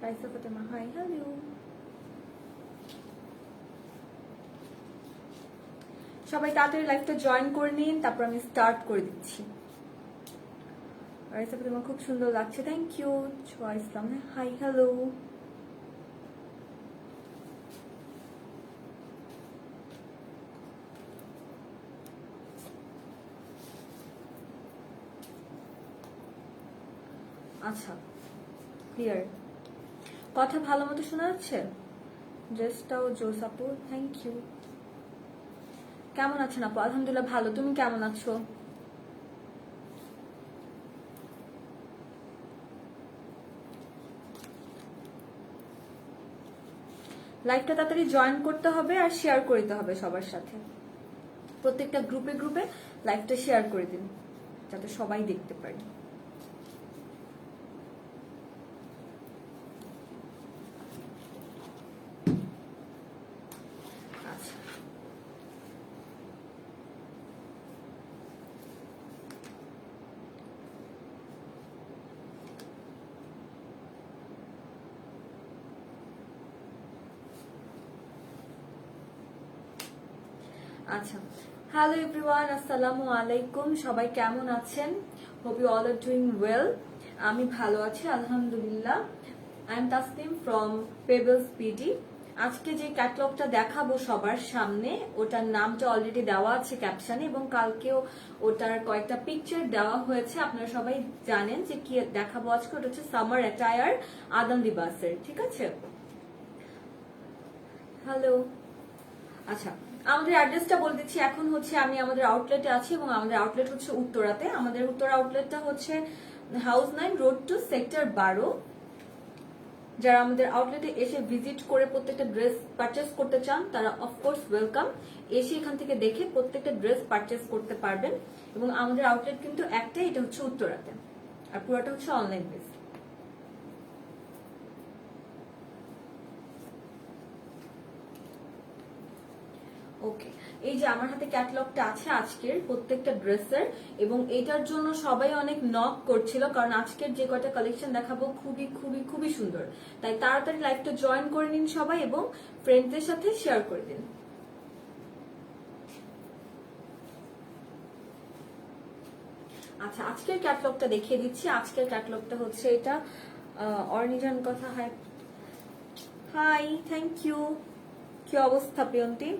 Raisa Fatema hi hello. সবাই তাড়াতাড়ি লাইভটা জয়েন করে নিন, তারপর আমি স্টার্ট করে দিচ্ছি। রাইসা ফাতেমা খুব সুন্দর লাগছে, thank you. Chhoya Islam hi hello. আচ্ছা, ক্লিয়ার, কথা ভালো মতো শোনা যাচ্ছে? ড্রেসটাও জোস আপু, থ্যাংক ইউ। কেমন আছেন আপু? আলহামদুলিল্লাহ ভালো, তুমি কেমন আছো? লাইভটা তাড়াতাড়ি জয়েন করতে হবে আর শেয়ার করতে হবে সবার সাথে। প্রত্যেকটা গ্রুপে গ্রুপে লাইভটা শেয়ার করে দিন যাতে সবাই দেখতে পারে। আচ্ছা, আচ্ছা, হ্যালো এভরিওয়ান, আসসালামু আলাইকুম। সবাই কেমন আছেন? Hope you all are doing well. আমি ভালো আছি আলহামদুলিল্লাহ। I am Tasnim from Pebbles PD. আজকে যে ক্যাটালগটা দেখাবো সবার সামনে, ওটার নামটা অলরেডি দেওয়া আছে ক্যাপশনে, এবং কালকেও ওটার কয়েকটা পিকচার দেওয়া হয়েছে। আপনারা সবাই জানেন যে কি দেখাবো আজকে। ওটা হচ্ছে সামার অ্যাটায়ার আদম লিবাসের, ঠিক আছে? হ্যালো, আচ্ছা, আমাদের অ্যাড্রেসটা বলে দিচ্ছি। এখন হচ্ছে আমি আমাদের আউটলেটে আছি এবং আমাদের আউটলেট হচ্ছে উত্তরাতে। আমাদের উত্তরা আউটলেটটা হচ্ছে হাউস 9 রোড টু সেক্টর 12। যারা আমাদের আউটলেটে এসে ভিজিট করে প্রত্যেকটা ড্রেস পারচেস করতে চান তারা অফকোর্স ওয়েলকাম। এসে এখান থেকে দেখে প্রত্যেকটা ড্রেস পারচেস করতে পারবেন। এবং আমাদের আউটলেট কিন্তু একটাই, এটা হচ্ছে উত্তরাতে, আর পুরোটা হচ্ছে অনলাইন বেস। ওকে, এই যে আমার হাতে ক্যাটালগটা আছে আজকের প্রত্যেকটা ড্রেসের, এবং এটার জন্য সবাই অনেক নক করছিল কারণ আজকের যে কয়টা কালেকশন দেখাবো খুবই খুবই খুবই সুন্দর। তাই তাড়াতাড়ি লাইভটা জয়েন করে নিন সবাই এবং ফ্রেন্ডদের সাথে শেয়ার করে দিন। আচ্ছা, আজকের ক্যাটালগটা দেখিয়ে দিচ্ছি। আজকের ক্যাটালগটা হচ্ছে এটা। অর্নিজান কথা, হাই হাই, থ্যাংক ইউ। কি অবস্থা প্রিয়ন্তী?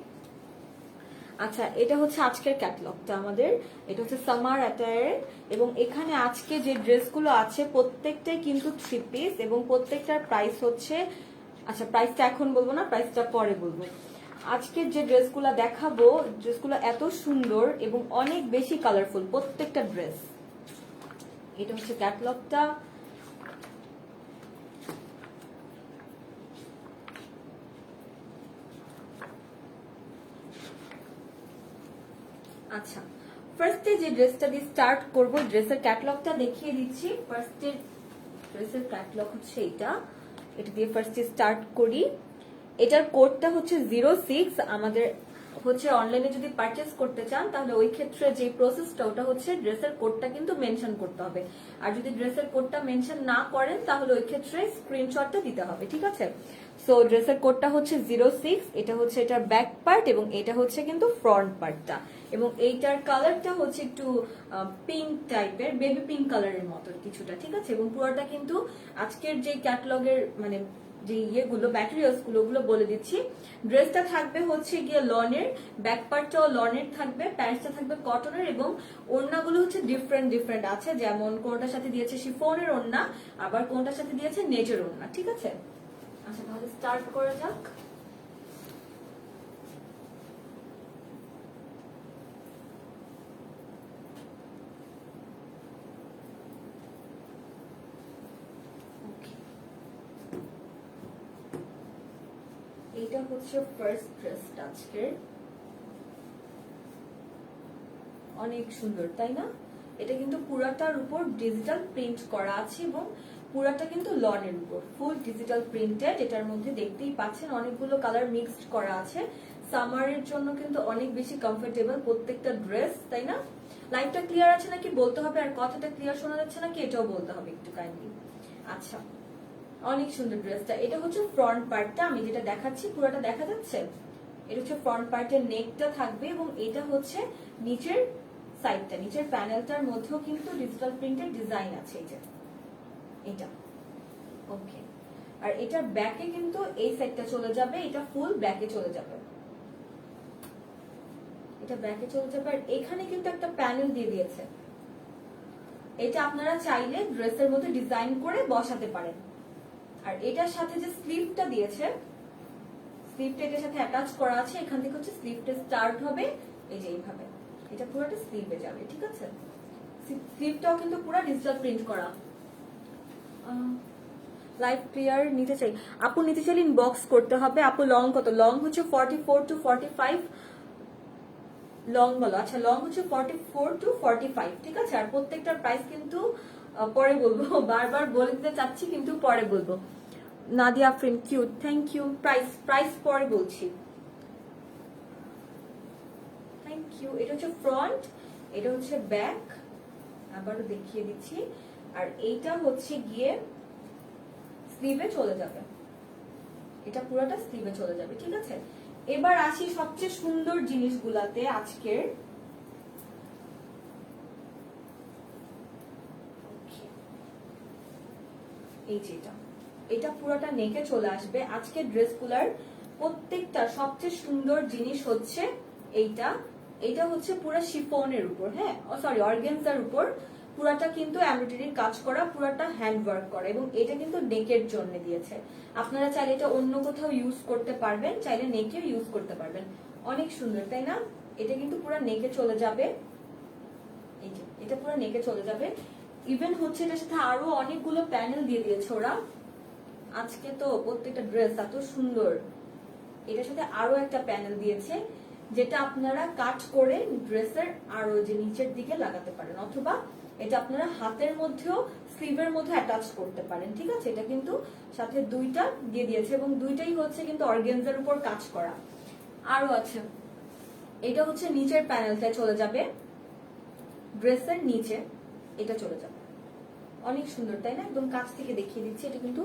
আচ্ছা, এটা হচ্ছে আজকের ক্যাটালগটা আমাদের। এটা হচ্ছে সামার অ্যাটায়ার, এবং এখানে আজকে যে ড্রেসগুলো আছে প্রত্যেকটাই কিন্তু 3 পিস, এবং প্রত্যেকটার প্রাইস হচ্ছে, আচ্ছা প্রাইসটা এখন বলবো না, প্রাইসটা পরে বলবো। আজকের যে ড্রেসগুলো দেখাবো, ড্রেসগুলো এত সুন্দর এবং অনেক বেশি কালারফুল প্রত্যেকটা ড্রেস। এটা হচ্ছে ক্যাটালগটা। আচ্ছা, ফার্স্টে যে ড্রেসটা দিয়ে স্টার্ট করবো, ড্রেসের ক্যাটালগটা দেখিয়ে দিচ্ছি। ফার্স্টে ড্রেসের ক্যাটালগ হচ্ছে এটা, এটা দিয়ে ফার্স্টে স্টার্ট করি। এটার কোডটা হচ্ছে 06। আমাদের হচ্ছে অনলাইনে যদি পারচেস করতে চান তাহলে ওই ক্ষেত্রে যে প্রসেসটা ওটা হচ্ছে ড্রেসের কোডটা কিন্তু মেনশন করতে হবে, আর যদি ড্রেসের কোডটা মেনশন না করেন তাহলে ওই ক্ষেত্রে স্ক্রিনশটটা দিতে হবে, ঠিক আছে? সো ড্রেসের কোডটা হচ্ছে 06। এটা হচ্ছে এটার ব্যাক পার্ট এবং এটা হচ্ছে কিন্তু ফ্রন্ট পার্টটা, এবং এইটার কালারটা হচ্ছে একটু পিঙ্ক টাইপের, বেবি পিঙ্ক কালারের মতো কিছুটা, ঠিক আছে? এবং পুরোটা কিন্তু আজকের যে ক্যাটালগের মানে যে ইয়েগুলো ম্যাটেরিয়ালস গুলো ওগুলো বলে দিচ্ছি। ড্রেসটা থাকবে হচ্ছে গিয়ে লনের, ব্যাক পার্টটাও লনের থাকবে, প্যান্টসটা থাকবে কটনের, এবং ওড়নাগুলো হচ্ছে ডিফারেন্ট ডিফারেন্ট আছে। যেমন কোনটার সাথে দিয়েছে শিফনের ওড়না, আবার কোনটার সাথে দিয়েছে নেটের ওড়না, ঠিক আছে? আচ্ছা, তাহলে স্টার্ট করা যাক। এটা হচ্ছে ফার্স্ট ড্রেসটা আজকের, অনেক সুন্দর তাই না? এটা কিন্তু পুরাটার উপর ডিজিটাল প্রিন্ট করা আছে এবং পুরাটা কিন্তু লনের উপর ফুল ডিজিটাল প্রিন্টেড। এটার মধ্যে দেখতেই পাচ্ছেন অনেকগুলো কালার মিক্সড করা আছে। সামারের জন্য কিন্তু অনেক বেশি কমফোর্টেবল প্রত্যেকটা ড্রেস, তাই না? লাইটটা ক্লিয়ার আছে নাকি বলতে হবে, আর কথাটা ক্লিয়ার শোনা যাচ্ছে নাকি এটাও বলতে হবে একটু কাইন্ডলি। আচ্ছা, অনেক সুন্দর ড্রেসটা। এটা হচ্ছে ফ্রন্ট পার্টটা, আমি যেটা দেখাচ্ছি পুরোটা দেখা যাচ্ছে। এটা হচ্ছে ফ্রন্ট পার্টের নেকটা থাকবে এবং এটা হচ্ছে নিচের সাইডটা, নিচের প্যানেলটার মধ্যেও কিন্তু ডিজিটাল প্রিন্টের ডিজাইন আছে। এই যে এটা ওকে, আর এটার ব্যাকে কিন্তু এই সাইডটা চলে যাবে, এটা ফুল ব্যাকে চলে যাবে, এটা ব্যাকে চলে যাবে। আর এখানে কিন্তু একটা প্যানেল দিয়ে দিয়েছে, এটা আপনারা চাইলে ড্রেসের মধ্যে ডিজাইন করে বসাতে পারেন। আর এটার সাথে যে স্লিভটা দিয়েছে, স্লিভটা এটার সাথে অ্যাটাচ করা আছে, এখান থেকে হচ্ছে স্লিভটা স্টার্ট হবে এই যে এইভাবে, এটা পুরোটা স্লিভে যাবে। ঠিক আছে, স্লিভটাও কিন্তু পুরো ডিজিটাল প্রিন্ট করা। লাইভ ক্লিয়ার নিতে চাই আপু, নিতে চাইলে ইনবক্স করতে হবে। আপু লং কত? লং হচ্ছে 44 to 45 লং বলো। আচ্ছা লং হচ্ছে 44 to 45। ঠিক আছে, আর প্রত্যেকটার প্রাইস কিন্তু পরে বলবো, বারবার বলে দিতে চাচ্ছি কিন্তু পরে বলবো। Nadia friend cute, thank you. Price পরে বলছি, থ্যাংক ইউ। এটা হচ্ছে ফ্রন্ট, এটা হচ্ছে ব্যাক, আবারও দেখিয়ে দিচ্ছি। আর এইটা হচ্ছে গিয়ে স্লিভে চলে যাবে, এটা পুরোটা স্লিভে চলে যাবে। ঠিক আছে, এবার আসি সবচেয়ে সুন্দর জিনিসগুলাতে আজকের। এই যেটা, এটা পুরোটা নেকে চলে আসবে। আজকের ড্রেসগুলার প্রত্যেকটা সবচেয়ে সুন্দর জিনিস হচ্ছে এইটা। এটা হচ্ছে পুরো শিফনের উপর, হ্যাঁ সরি অর্গানজার উপর, পুরাটা কিন্তু এমব্রয়ডারির কাজ করা, পুরাটা হ্যান্ড ওয়ার্ক করা, এবং এটা কিন্তু নেকের জন্য দিয়েছে। আপনারা চাইলে এটা অন্য কোথাও ইউজ করতে পারবেন, চাইলে নেকেও ইউজ করতে পারবেন। অনেক সুন্দর তাই না? এটা কিন্তু পুরো নেকে চলে যাবে, এই যে এটা পুরো নেকে চলে যাবে। ইভেন হচ্ছে এটার সাথে আরো অনেকগুলো প্যানেল দিয়ে দিয়েছে ওরা। আজকে তো প্রত্যেকটা ড্রেস এত সুন্দর, এটার সাথে আরো একটা প্যানেল দিয়েছে যেটা আপনারা কাট করে ড্রেসের আরো যে নিচের দিকে লাগাতে পারেন, অথবা এটা আপনারা হাতের মধ্যেও স্লিভের মধ্যে অ্যাটাচ করতে পারেন। ঠিক আছে, এটা কিন্তু সাথে দুইটা দিয়ে দিয়েছে এবং দুইটাই হচ্ছে কিন্তু অর্গানজার উপর কাজ করা। আরো আছে, এটা হচ্ছে নিচের প্যানেলটা চলে যাবে, ড্রেসের নিচে এটা চলে যাবে। অনেক সুন্দর তাই না? একদম কাছ থেকে দেখিয়ে দিচ্ছি। এটা কিন্তু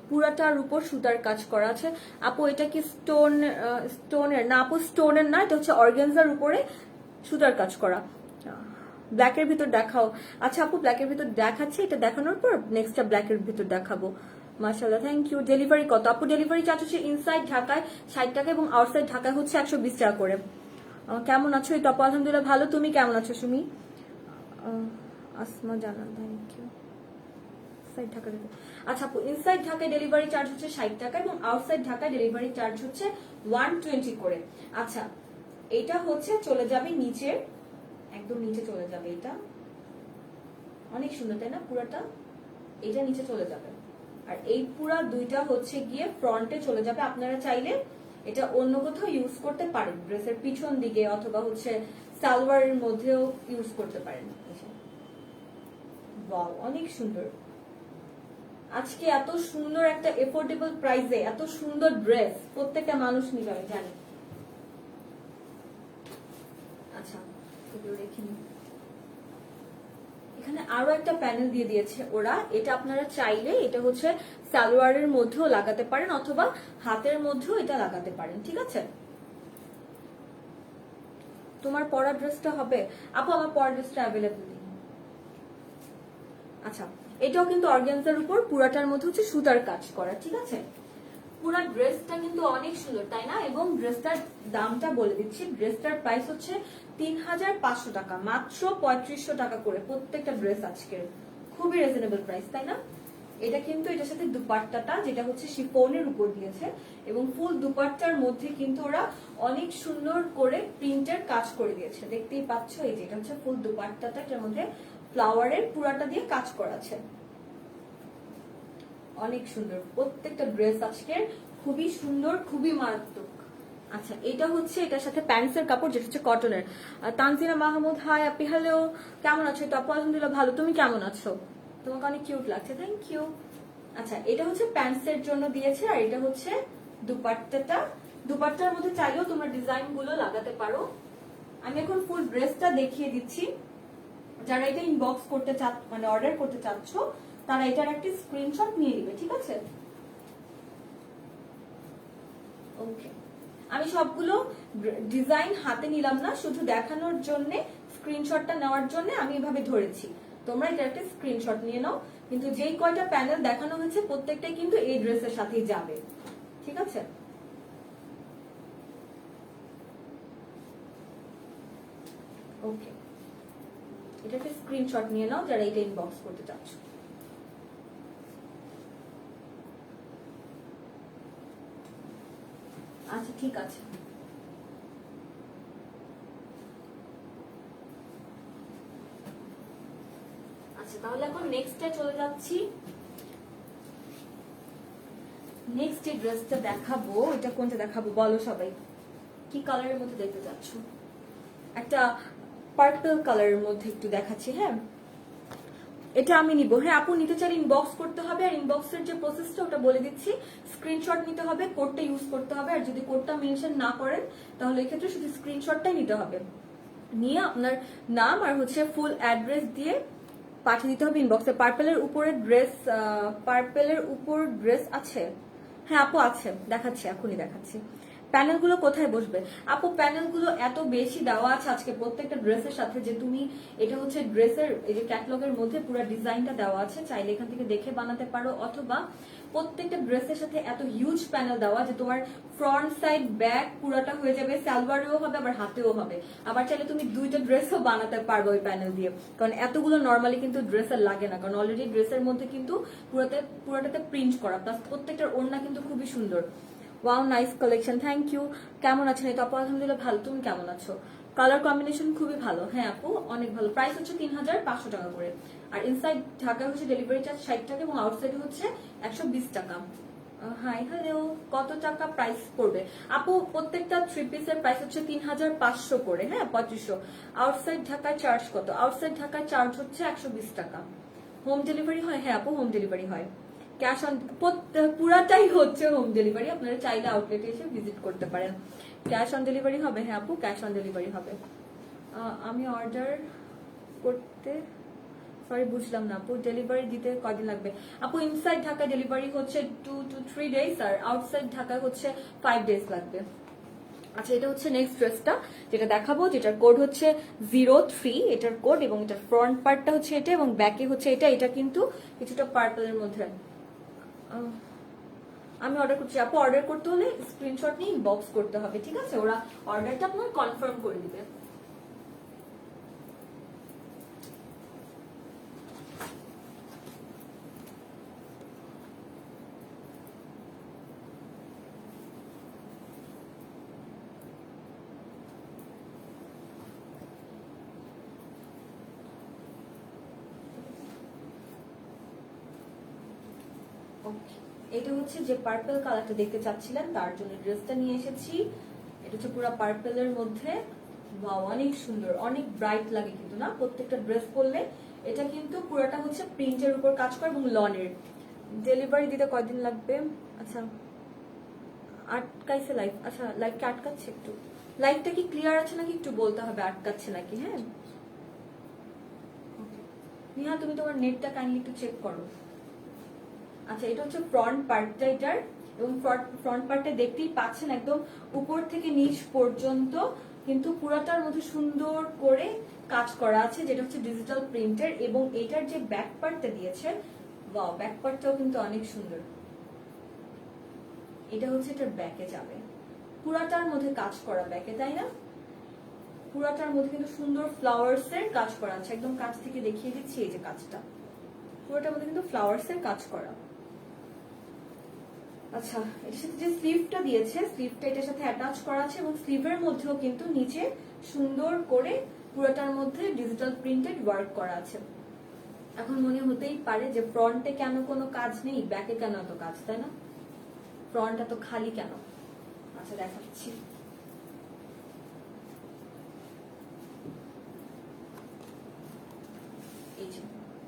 পুরাটার উপর সুতার কাজ করা আছে। আপু এটা কি স্টোনের? না আপু স্টোনের না, এটা হচ্ছে অর্গানজার উপরে সুতার কাজ করা। ব্ল্যাকের ভিতর দেখাও। আচ্ছা আপু ব্ল্যাকের ভিতর দেখাচ্ছি, এটা দেখানোর পর নেক্সটটা ব্ল্যাকের ভিতর দেখাবো। মাশাআল্লাহ, থ্যাংক ইউ। ডেলিভারি কত আপু? ডেলিভারি চার্জ হচ্ছে ইনসাইড ঢাকায় 60 টাকা এবং আউটসাইড ঢাকায় হচ্ছে 120 টাকা করে। কেমন আছো? এই তপু আলহামদুলিল্লাহ ভালো, তুমি কেমন আছো সুমি? আসমা জানান, থ্যাংক ইউ। ঢাকা, আচ্ছা আপু ইনসাইড ঢাকায় ডেলিভারি চার্জ হচ্ছে 60 টাকা এবং আউটসাইড ঢাকায় ডেলিভারি চার্জ হচ্ছে 120 করে। আচ্ছা এটা হচ্ছে চলে যাবে নিচে, একদম নিচে চলে যাবে। এটা অনেক সুন্দর তাই না? পুরাটা এটা নিচে চলে যাবে, আর এই পুরা দুইটা হচ্ছে গিয়ে ফ্রন্টে চলে যাবে। আপনারা চাইলে এটা অন্য কোথাও ইউজ করতে পারেন, ড্রেসের পিছন দিকে অথবা হচ্ছে সালোয়ারের মধ্যেও ইউজ করতে পারেন। ওয়াও অনেক সুন্দর। আজকে এত সুন্দর একটা এফোর্ডেবল প্রাইসে এত সুন্দর ড্রেস প্রত্যেকটা মানুষ নিবে আমি জানি। আচ্ছা এগুলো রেখে নিই। এখানে আরো একটা প্যানেল দিয়ে দিয়েছে ওরা, এটা আপনারা চাইলে এটা হচ্ছে সালোয়ারের মধ্যেও লাগাতে পারেন অথবা হাতের মধ্যেও এটা লাগাতে পারেন। ঠিক আছে, তোমার পরা ড্রেসটা হবে আপু? আমার পরা ড্রেসটা অ্যাভেলেবল নেই। আচ্ছা এটাও কিন্তু অর্গানজার উপর পুরাটার মধ্যে হচ্ছে সুতার কাজ করা। ঠিক আছে, পুরা ড্রেসটা কিন্তু অনেক সুন্দর তাই না? এবং ড্রেসটার দামটা বলে দিচ্ছি, ড্রেসটার প্রাইস হচ্ছে 3500 টাকা, মাত্র 3500 টাকা করে প্রত্যেকটা ড্রেস। আজকের খুবই রিজনেবল প্রাইস তাই না? এটা কিন্তু এটার সাথে দুপাট্টাটা যেটা হচ্ছে শিফনের উপর দিয়েছে এবং ফুল দুপাট্টার মধ্যে কিন্তু ওরা অনেক সুন্দর করে প্রিন্টের কাজ করে দিয়েছে, দেখতেই পাচ্ছ। এই যে এটা হচ্ছে ফুল দুপাট্টাটা, এটার মধ্যে ফ্লাওয়ারের পুরাটা দিয়ে কাজ করা আছে। অনেক সুন্দর প্রত্যেকটা ড্রেস আজকের, খুবই সুন্দর, খুবই মারাত্মক। আচ্ছা এটা হচ্ছে এটার সাথে প্যান্টসের কাপড় যেটা হচ্ছে কটনের। তানজিনা মাহমুদ হাই আপি, হ্যালো কেমন আছো? টপু আলহামদুলিল্লাহ ভালো, তুমি কেমন আছো? তোমাকে অনেক কিউট লাগছে, থ্যাংক ইউ। আচ্ছা এটা হচ্ছে প্যান্টসের জন্য দিয়েছে, আর এটা হচ্ছে দুপাট্টাটা। দুপাট্টার মধ্যে চাইলেও তোমরা ডিজাইন গুলো লাগাতে পারো। আমি এখন ফুল ড্রেসটা দেখিয়ে দিচ্ছি। যারা এটা ইনবক্স করতে মানে অর্ডার করতে চাচ্ছ তারা এটার একটা স্ক্রিনশট নিয়ে নিবে। ঠিক আছে, ওকে, আমি সবগুলো ডিজাইন হাতে নিলাম না, শুধু দেখানোর জন্য স্ক্রিনশটটা নেওয়ার জন্য আমি এভাবে ধরেছি। তোমরা এটা একটা স্ক্রিনশট নিয়ে নাও, কিন্তু যেই কয়টা প্যানেল দেখানো হয়েছে প্রত্যেকটাই কিন্তু এই ড্রেসের সাথেই যাবে, ঠিক আছে? ওকে, এটা একটা স্ক্রিনশট নিয়ে নাও যারা এটা ইনবক্স করতে চাচ্ছ। আচ্ছা ঠিক আছে, আচ্ছা তাহলে এখন নেক্সটে চলে যাচ্ছি। নেক্সট যে ড্রেসটা দেখাবো, এটা কোনটা দেখাবো বলো সবাই, কি কালারের মধ্যে দেখতে চাচ্ছ? একটা পার্পল কালারের মধ্যে একটু দেখাচ্ছি। হ্যাঁ, এটা আমি নিব। হ্যাঁ আপু, নিতে চাইলে ইনবক্স করতে হবে, আর ইনবক্সের যে প্রসেসটা ওটা বলে দিচ্ছি। স্ক্রিনশট নিতে হবে, কোডটা ইউজ করতে হবে, আর যদি কোডটা মেনশন না করেন তাহলে এক্ষেত্রে শুধু স্ক্রিনশটটাই নিতে হবে, নিয়ে আপনার নাম আর হচ্ছে ফুল অ্যাড্রেস দিয়ে পাঠিয়ে দিতে হবে ইনবক্সে। পার্পেলের উপরে ড্রেস, পার্পেলের উপর ড্রেস আছে? হ্যাঁ আপু আছে, দেখাচ্ছি, এখনই দেখাচ্ছি। প্যানেলগুলো কোথায় বসবে আপু? প্যানেলগুলো এত বেশি দেওয়া আছে আজকে প্রত্যেকটা ড্রেসের সাথে, যে তুমি এটা হচ্ছে ড্রেসের এই যে ক্যাটলগের মধ্যে পুরো ডিজাইনটা দেওয়া আছে, চাইলে এখান থেকে দেখে বানাতে পারো, অথবা প্রত্যেকটা ড্রেসের সাথে এত হিউজ প্যানেল দেওয়া যে তোমার ফ্রন্ট সাইড ব্যাক পুরোটা হয়ে যাবে, সালোয়ারেও হবে আবার হাতেও হবে, আবার চাইলে তুমি দুইটা ড্রেসও বানাতে পারবে ওই প্যানেল দিয়ে, কারণ এতগুলো নর্মালি কিন্তু ড্রেসের লাগে না, কারণ অলরেডি ড্রেসের মধ্যে কিন্তু পুরোটাতে প্রিন্ট করা, প্লাস প্রত্যেকটার ওড়না কিন্তু খুবই সুন্দর। Wow, nice collection, thank you. কেমন আছেন? এই তো আপু আলহামদুলিল্লাহ ভালো, তুমি কেমন আছো? কালার কম্বিনেশন খুবই ভালো। হ্যাঁ আপু অনেক ভালো। প্রাইস হচ্ছে 3500 টাকা করে, আর ইনসাইড ঢাকা হচ্ছে ডেলিভারি চার্জ 60 টাকা এবং আউটসাইড হচ্ছে 120 টাকা। হাই হ্যালো, কত টাকা প্রাইস পড়বে আপু? প্রত্যেকটা থ্রি পিসের প্রাইস হচ্ছে 3500 করে। হ্যাঁ 2500। আউটসাইড ঢাকায় চার্জ কত? আউটসাইড ঢাকায় চার্জ হচ্ছে 120 টাকা। হোম ডেলিভারি হয়? হ্যাঁ আপু হোম ডেলিভারি হয়। ক্যাশ অন, পুরাটাই হচ্ছে হোম ডেলিভারি, আপনারা চাইলে আউটলেটে এসে ভিজিট করতে পারেন। ক্যাশ অন ডেলিভারি হবে? হ্যাঁ আপু ক্যাশ অন ডেলিভারি হবে। আমি অর্ডার করতে, সরি বুঝলাম না আপু, ডেলিভারি দিতে কদিন লাগবে আপু? ইনসাইড ঢাকা ডেলিভারি হচ্ছে 2 to 3 days, আর আউটসাইড ঢাকা হচ্ছে 5 days লাগবে। আচ্ছা এটা হচ্ছে নেক্সট ড্রেসটা যেটা দেখাবো, যেটার কোড হচ্ছে 03, এটার কোড, এবং এটার ফ্রন্ট পার্টটা হচ্ছে এটা এবং ব্যাকে হচ্ছে এটা। এটা কিন্তু কিছুটা পার্পলের মধ্যে। আমি অর্ডার করছি আপু, অর্ডার করতে হলে স্ক্রিনশট নিয়ে ইনবক্স করতে হবে, ঠিক আছে? ওরা অর্ডারটা আপনার কনফার্ম করে দিবে। এটা হচ্ছে যে পার্পল কালারটা দেখতে চাচ্ছিলেন, তার জন্য ড্রেসটা নিয়ে এসেছি। এটা হচ্ছে পুরো পার্পলের মধ্যে, ওয়াও অনেক সুন্দর, অনেক ব্রাইট লাগে কিন্তু না প্রত্যেকটা ড্রেস পরলে। এটা কিন্তু পুরোটা হচ্ছে প্রিন্টের উপর কাজ করে এবং লনের। ডেলিভারি দিতে কয়দিন লাগবে? আচ্ছা আটকাইছে লাইভ? আচ্ছা লাইভকে আটকাচ্ছে একটু, লাইভটা কি ক্লিয়ার আছে নাকি একটু বলতে হবে আটকাচ্ছে নাকি। হ্যাঁ নিহা, তুমি তোমার নেটটা কাইন্ডলি একটু চেক করো। আচ্ছা এটা হচ্ছে ফ্রন্ট পার্টটা এটার, এবং ফ্রন্ট পার্টটা দেখতেই পাচ্ছেন একদম উপর থেকে নিচ পর্যন্ত কিন্তু পুরাটার মধ্যে সুন্দর করে কাজ করা আছে, যেটা হচ্ছে ডিজিটাল প্রিন্টের। এবং এটার যে ব্যাক পার্টটা দিয়েছে, ওয়াও ব্যাক পার্টটাও কিন্তু অনেক সুন্দর। এটা হচ্ছে এটার ব্যাকে যাবে, পুরাটার মধ্যে কাজ করা ব্যাকে, তাই না? পুরাটার মধ্যে কিন্তু সুন্দর ফ্লাওয়ার্স এর কাজ করা আছে, একদম কাছ থেকে দেখিয়ে দিচ্ছি এই যে কাজটা, পুরোটার মধ্যে কিন্তু ফ্লাওয়ার্স এর কাজ করা। আচ্ছা এটার সাথে যে স্লিভটা দিয়েছে, স্লিভটা এটার সাথে অ্যাটাচ করা আছে, এবং স্লিভের মধ্যেও কিন্তু নিচে সুন্দর করে পুরোটার মধ্যে ডিজিটাল প্রিন্টেড ওয়ার্ক করা আছে। এখন মনে হতেই পারে যে ফ্রন্টে কেন কোনো কাজ নেই, ব্যাকে কেন এত কাজ, তাই না? ফ্রন্ট এত খালি কেন? আচ্ছা দেখাচ্ছি।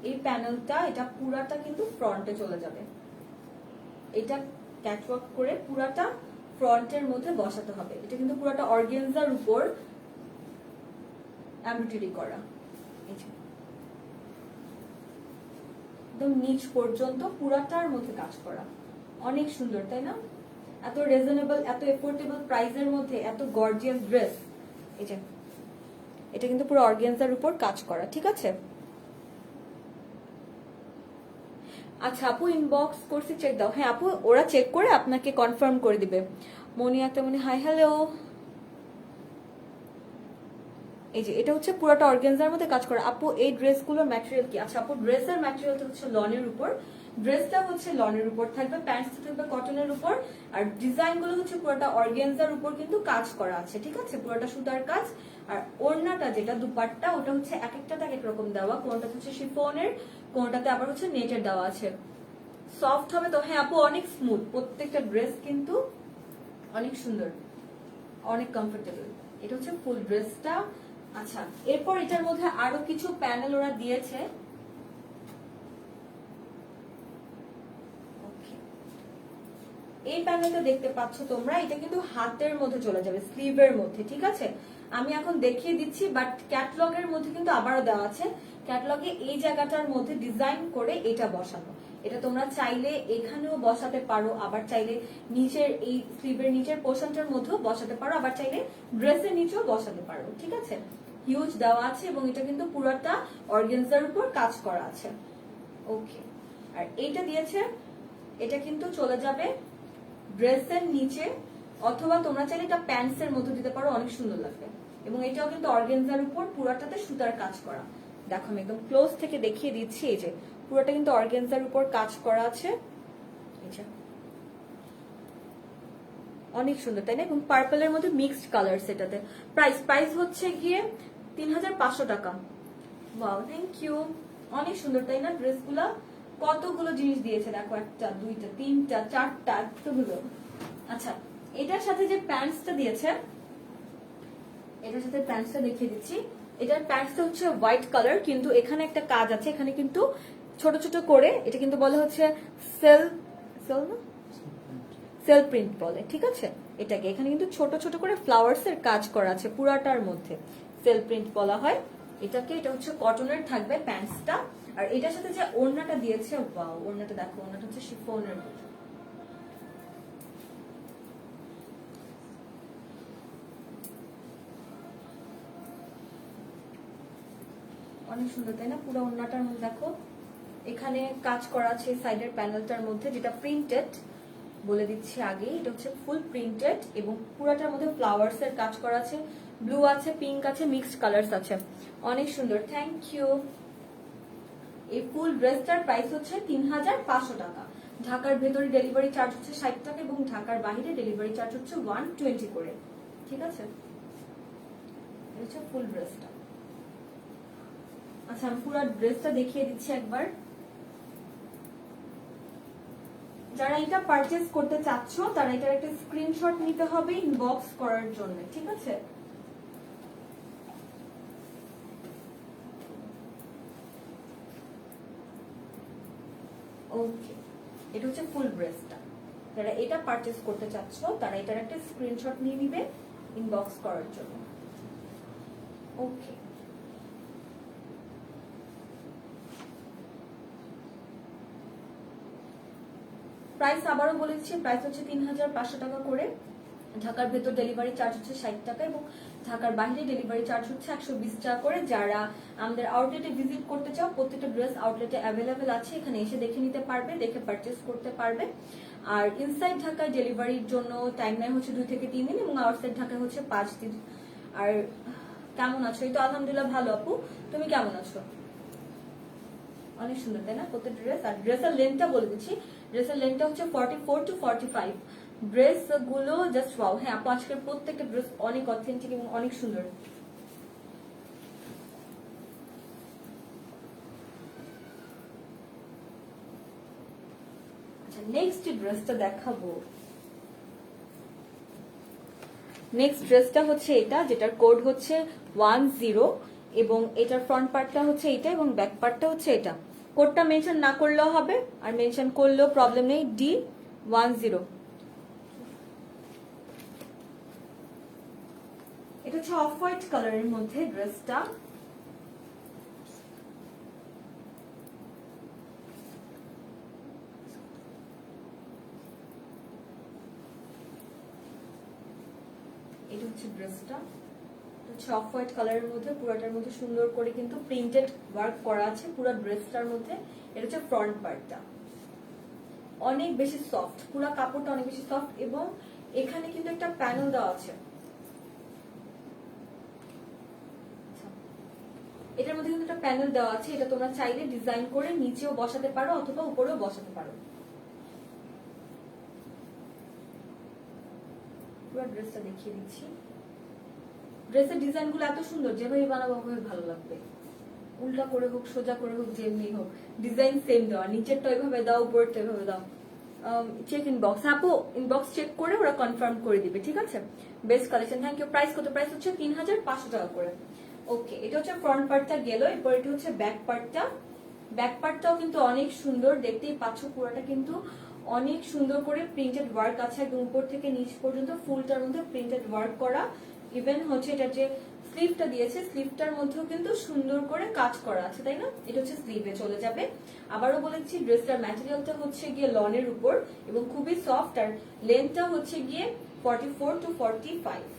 এই প্যানেলটা, এটা পুরাটা কিন্তু ফ্রন্টে চলে যাবে, এটা ক্যাটওয়ার্ক করে পুরাটা ফ্রন্টের মধ্যে বসাতে হবে। এটা কিন্তু পুরাটা অর্গানজার উপর এমব্রয়ডারি করা, একদম নিচ পর্যন্ত পুরাটার মধ্যে কাজ করা, অনেক সুন্দর তাই না? এত রিজনেবল, এত এফোর্ডেবল প্রাইসের মধ্যে এত গর্জিয়াস ড্রেস। এই যে এটা কিন্তু পুরো অর্গানজার উপর কাজ করা, ঠিক আছে। আচ্ছা আপু ইনবক্স করছি, চেক দাও। হ্যাঁ আপু, ওরা চেক করে আপনাকে কনফার্ম করে দিবে। মনিয়া তেমনি হাই হ্যালো। এই যে এটা হচ্ছে পুরোটা অর্গানজার মধ্যে কাজ করা। আপু এই ড্রেসগুলোর ম্যাটেরিয়াল কি? আচ্ছা আপু ড্রেসের ম্যাটেরিয়ালটা হচ্ছে লনের উপর, ড্রেসটা হচ্ছে লনের উপর থাকবে, প্যান্টসটা থাকবে কটনের উপর, আর ডিজাইনগুলো হচ্ছে পুরোটা অর্গানজার উপর কিন্তু কাজ করা আছে, ঠিক আছে, পুরোটা সুতার কাজ। আর ওড়নাটা যেটা দুপাট্টা, ওটা হচ্ছে এক একটাতে এক এক রকম দেওয়া, কোনটা হচ্ছে শিফনের, কোনটাতে আবার হচ্ছে নেটের দেওয়া আছে। সফট হবে তো? হ্যাঁ আপু অনেক স্মুথ, প্রত্যেকটা ড্রেস কিন্তু অনেক সুন্দর, অনেক কমফোর্টেবল। এটা হচ্ছে ফুল ড্রেসটা। আচ্ছা এরপর এটার মধ্যে আরো কিছু প্যানেল ওরা দিয়েছে। এই প্যানেলটা দেখতে পাচ্ছ তোমরা, এটা কিন্তু হাতের মধ্যে চলে যাবে, স্লিভের মধ্যে, ঠিক আছে। আমি এখন দেখিয়ে দিচ্ছি, বাট ক্যাটলগের মধ্যে কিন্তু আবারও দেওয়া আছে। ক্যাটলগে এই জায়গাটার মধ্যে ডিজাইন করে এটা বসানো, এটা তোমরা চাইলে এখানেও বসাতে পারো, আবার চাইলে নিচের এই স্লিভের নিচের পোর্শনটার মধ্যেও বসাতে পারো, আবার চাইলে ড্রেসের নিচেও বসাতে পারো, ঠিক আছে। হিউজ দেওয়া আছে এবং এটা কিন্তু পুরোটা অর্গানজার উপর কাজ করা আছে। ওকে, আর এইটা দিয়েছে, এটা কিন্তু চলে যাবে ড্রেসের নিচে, অথবা তোমরা চাইলে এটা প্যান্টস এর মধ্যে দিতে পারো, অনেক সুন্দর লাগবে। এবং এটাও কিন্তু অর্গানজার উপর পুরোটাতে সুতার কাজ করা। দেখো আমি একদম ক্লোজ থেকে দেখিয়ে দিচ্ছি, এই যে পুরোটা কিন্তু অর্গানজার উপর কাজ করা আছে, অনেক সুন্দর তাই না? এবং পার্পলের মধ্যে মিক্সড কালার। সেটাতে প্রাইস হচ্ছে গিয়ে 3500 টাকা। Wow, thank you. অনেক সুন্দর তাই না ড্রেসগুলা? কতগুলো জিনিস দিয়েছে দেখো, একটা দুইটা তিনটা চারটা, এতগুলো। আচ্ছা এটার সাথে যে প্যান্টসটা দিয়েছে, এটার সাথে প্যান্টসটা দেখিয়ে দিচ্ছি। এটার প্যান্টসটা হচ্ছে হোয়াইট কালার, কিন্তু এখানে একটা কাজ আছে, এখানে কিন্তু ছোট ছোট করে, এটা কিন্তু বলা হচ্ছে সেল প্রিন্ট বলে, ঠিক আছে। এটাকে এখানে কিন্তু ছোট ছোট করে ফ্লাওয়ার্স এর কাজ করা আছে পুরাটার মধ্যে, সেল প্রিন্ট বলা হয় এটাকে। এটা হচ্ছে কটনের থাকবে প্যান্টসটা। আর এটার সাথে যে ওড়নাটা দিয়েছে, ওয়াও, ওড়নাটা দেখো, ওড়নাটা হচ্ছে শিফনের মধ্যে, অনেক সুন্দর তাই না? পুরো ওড়নাটার মধ্যে দেখো এখানে কাজ করা আছে সাইডের প্যানেলটার মধ্যে, যেটা প্রিন্টেড, বলে দিচ্ছি আগে, এটা হচ্ছে ফুল প্রিন্টেড এবং পুরাটার মধ্যে ফ্লাওয়ার্স এর কাজ করা আছে, ব্লু আছে, পিঙ্ক আছে, মিক্সড কালারস আছে, অনেক সুন্দর। Thank you. এই ফুল ড্রেসটার প্রাইস হচ্ছে 3500 টাকা। ঢাকার ভেতরে ডেলিভারি চার্জ হচ্ছে 60 টাকা এবং ঢাকার বাইরে ডেলিভারি চার্জ হচ্ছে 120 করে, ঠিক আছে। এটা হচ্ছে ফুল ড্রেসটা। আচ্ছা আমি পুরো ড্রেসটা দেখিয়ে দিচ্ছি একবার। যারা এটা পারচেজ করতে চাচ্ছ তারা এটার একটা স্ক্রিনশট নিতে হবে ইনবক্স করার জন্য, ঠিক আছে। ওকে, এটা হচ্ছে ফুল ড্রেসটা। যারা এটা পারচেজ করতে চাচ্ছ তারা এটার একটা স্ক্রিনশট নিয়ে নিবে ইনবক্স করার জন্য। ওকে, প্রাইস আবারও বলেছি, প্রাইস হচ্ছে 3500 টাকা করে। ঢাকার ভেতর ডেলিভারি চার্জ হচ্ছে 60 টাকা এবং ঢাকার বাইরে ডেলিভারি চার্জ হচ্ছে 120 টাকা করে। যারা আমাদের আউটলেটে ভিজিট করতে চাও, প্রত্যেকটা ড্রেস আউটলেটে অ্যাভেলেবেল আছে, এখানে এসে দেখে নিতে পারবে, দেখে পারচেস করতে পারবে। আর ইনসাইড ঢাকায় ডেলিভারির জন্য টাইম নেয় হচ্ছে 2 থেকে 3 দিন এবং আউটসাইড ঢাকায় হচ্ছে 5 দিন। আর কেমন আছো? এই তো আলহামদুলিল্লাহ ভালো আপু, তুমি কেমন আছো? অনেক সুন্দর তাই না প্রত্যেক ড্রেস? আর ড্রেসের লেন্থটা বলে দিচ্ছি, ড্রেসের লেন্থটা হচ্ছে 44 to 45। ড্রেস গুলো জাস্ট ওয়াও। হ্যাঁ আপু আজকের প্রত্যেকটা ড্রেস অনেক অথেন্টিক এবং অনেক সুন্দর। আচ্ছা নেক্সট ড্রেসটা দেখাবো। নেক্সট ড্রেসটা হচ্ছে এটা, যেটার কোড হচ্ছে 10 এবং এটার ফ্রন্ট পার্টটা হচ্ছে এটা এবং ব্যাক পার্টটা হচ্ছে এটা। কোডটা মেনশন না করলেও হবে, আর মেনশন করলেও প্রবলেম নেই, D10। এটা হচ্ছে অফ হোয়াইট কালারের মধ্যে ড্রেসটা। এটা হচ্ছে ড্রেসটা, হচ্ছে অফ হোয়াইট কালারের মধ্যে, পুরোটার মধ্যে সুন্দর করে কিন্তু প্রিন্টেড ওয়ার্ক করা আছে পুরো ড্রেসটার মধ্যে। এটা হচ্ছে ফ্রন্ট পার্টটা, অনেক বেশি সফট, পুরো কাপড়টা অনেক বেশি সফট এবং এখানে কিন্তু একটা প্যানেল দেওয়া আছে। এটার মধ্যে কিন্তু একটা প্যানেল দেওয়া আছে, এটা তোমরা চাইলে ডিজাইন করে নিচেও বসাতে পারো অথবা উপরেও বসাতে পারো। পুরো ড্রেসটা দেখিয়ে দিচ্ছি। ড্রেসের ডিজাইন গুলো এত সুন্দর, যেভাবে বানাবো ওভাবে ভালো লাগবে। উল্টা করে হোক, সোজা করে হোক, যেমনি হোক, ডিজাইন সেম দেওয়া, নিচেরটা ওইভাবে দাও, উপরেরটা ওইভাবে দাও। চেক ইনবক্স, আপু ইনবক্স চেক করে ওরা কনফার্ম করে দিবে, ঠিক আছে? Best collection, thank you. Price কত? প্রাইস হচ্ছে 3500 টাকা করে। ওকে, এটা হচ্ছে ফ্রন্ট পার্টটা গেল, এরপর এটা হচ্ছে ব্যাক পার্টটা। ব্যাক পার্টটাও কিন্তু অনেক সুন্দর, দেখতেই পাচ্ছ পুরোটা কিন্তু অনেক সুন্দর করে প্রিন্টেড ওয়ার্ক আছে, একদম উপর থেকে নিচ পর্যন্ত ফুলটার মধ্যে প্রিন্টেড ওয়ার্ক করা। ইভেন হচ্ছে এটা যে স্লিভটা দিয়েছে, স্লিভটার মধ্যেও কিন্তু সুন্দর করে কাজ করা আছে, তাই না? এটা হচ্ছে স্লিভে চলে যাবে। আবারও বলেছি, ড্রেসটার ম্যাটেরিয়ালটা হচ্ছে গিয়ে লনের উপর এবং খুবই সফট, আর লেন্থটা হচ্ছে গিয়ে 44 to 45।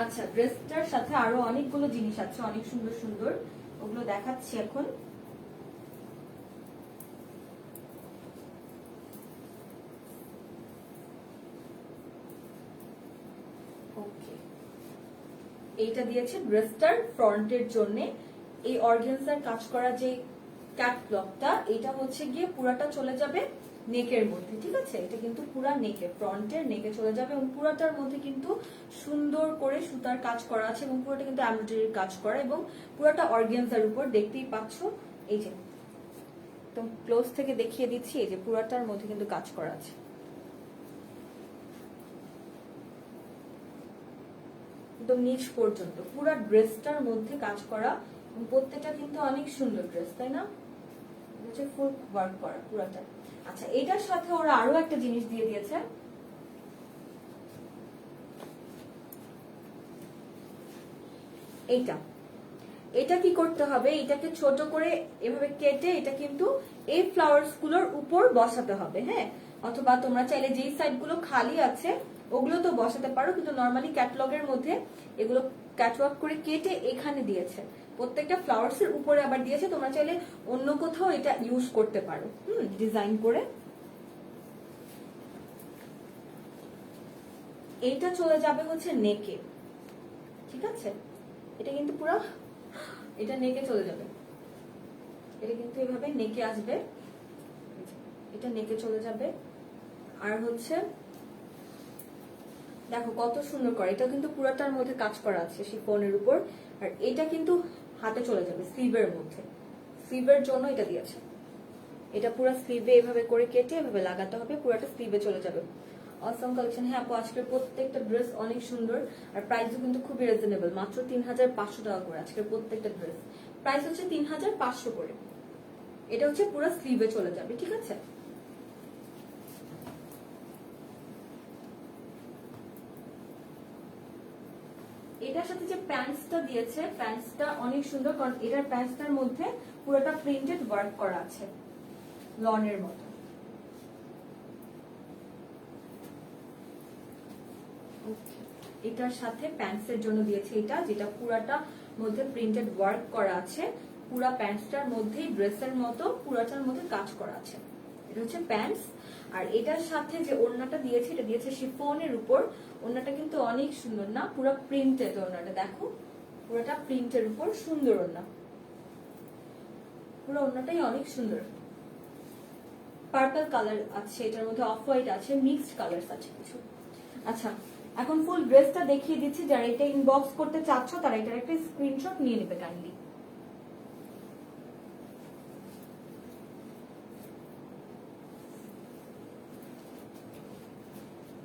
আচ্ছা, ড্রেসটার সাথে আরো অনেকগুলো জিনিস আছে, অনেক সুন্দর সুন্দর, ওগুলো দেখাচ্ছি এখন। ওকে, এইটা দিয়েছে ড্রেসটার ফ্রন্টের জন্য। এই অর্গানজার কাজ করা যে ক্যাটলগটা, এটা হচ্ছে গিয়ে পুরাটা চলে যাবে নেকের মধ্যে, ঠিক আছে? এটা কিন্তু পুরা নেকে, ফ্রন্টের নেকে চলে যাবে এবং পুরাটার মধ্যে কিন্তু সুন্দর করে সুতার কাজ করা আছে এবং পুরোটা কিন্তু এমব্রয়ডারির কাজ করা এবং পুরাটা অর্গানজার উপর, দেখতেই পাচ্ছ। এই যে তো ক্লোজ থেকে দেখিয়ে দিচ্ছি, এই যে পুরাটার মধ্যে কিন্তু কাজ করা আছে একদম নিচ পর্যন্ত, পুরো ড্রেসটার মধ্যে কাজ করা। প্রত্যেকটা কিন্তু অনেক সুন্দর ড্রেস, তাই না? হচ্ছে ফুল ওয়ার্ক করা পুরোটা। আচ্ছা, এটার সাথে ওরা আরো একটা জিনিস দিয়ে দিয়েছে, এইটা। এটা কি করতে হবে, এটাকে ছোট করে এভাবে কেটে এটা কিন্তু এই ফ্লাওয়ার্স গুলোর উপর বসাতে হবে, হ্যাঁ? অথবা তোমরা চাইলে যেই সাইড গুলো খালি আছে ওগুলো তো বসাতে পারো, কিন্তু নর্মালি ক্যাটলগের মধ্যে এগুলো ক্যাটওয়ার্ক করে কেটে এখানে দিয়েছে, প্রত্যেকটা ফ্লাওয়ার্স এর উপরে আবার দিয়েছে। তোমরা চাইলে অন্য কোথাও এটা ইউজ করতে পারো, ডিজাইন করে। এইটা চলে যাবে হচ্ছে নেকে, ঠিক আছে? এটা কিন্তু পুরো, এটা নেকে চলে যাবে, এটা কিন্তু এভাবে নেকে আসবে, এটা নেকে চলে যাবে। আর হচ্ছে দেখো কত সুন্দর করে, এটা কিন্তু পুরাটার মধ্যে কাজ করা আছে শিফনের উপর। আর এটা কিন্তু হাতে চলে যাবে স্লিভের মধ্যে, স্লিভের জন্য এটা দিয়েছে। এটা পুরো স্লিভে এভাবে করে কেটে এভাবে লাগাতে হবে, পুরোটা স্লিভে চলে যাবে। অসম কালেকশন। হ্যাঁ আপু, আজকের প্রত্যেকটা ড্রেস অনেক সুন্দর আর প্রাইসও কিন্তু খুবই রিজনেবল, মাত্র 3500 টাকা করে আজকের প্রত্যেকটা ড্রেস। প্রাইস হচ্ছে 3500 করে। এটা হচ্ছে পুরো স্লিভে চলে যাবে, ঠিক আছে? এটার সাথে যে প্যান্টসটা দিয়েছে, প্যান্টসটা অনেক সুন্দর, কারণ এটার প্যান্টসটার মধ্যে পুরোটা প্রিন্টেড ওয়ার্ক করা আছে লনের মতো। এটার সাথে প্যান্টসের জন্য দিয়েছে এটা, যেটা পুরাটা মধ্যে প্রিন্টেড ওয়ার্ক করা আছে, পুরা প্যান্টসটার মধ্যেই ড্রেসের মতো পুরাটার মধ্যে কাজ করা আছে। এটা হচ্ছে প্যান্টস। আর এটার সাথে যে ওড়নাটা দিয়েছে, এটা দিয়েছে শিফনের উপর। ওড়নাটা কিন্তু অনেক সুন্দর না, পুরো প্রিন্টেড ওড়নাটা, দেখো পুরোটা প্রিন্টের উপর, সুন্দর ওড়না, পুরো ওড়নাটাই অনেক সুন্দর। পার্পল কালার আছে এটার মধ্যে, অফ হোয়াইট আছে, মিক্সড কালার আছে কিছু। আচ্ছা, এখন ফুল ড্রেসটা দেখিয়ে দিচ্ছি, যারা এটা ইনবক্স করতে চাচ্ছ তারা এটার একটা স্ক্রিনশট নিয়ে নেবে কাইন্ডলি।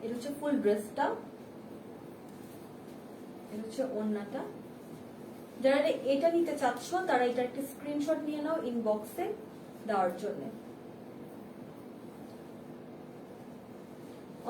এটা হচ্ছে ফুল ড্রেসটা, এটা হচ্ছে ওড়নাটা। যারা এটা নিতে চাচ্ছ তারা এটার একটা স্ক্রিনশট নিয়ে নাও ইনবক্সে দেওয়ার জন্য।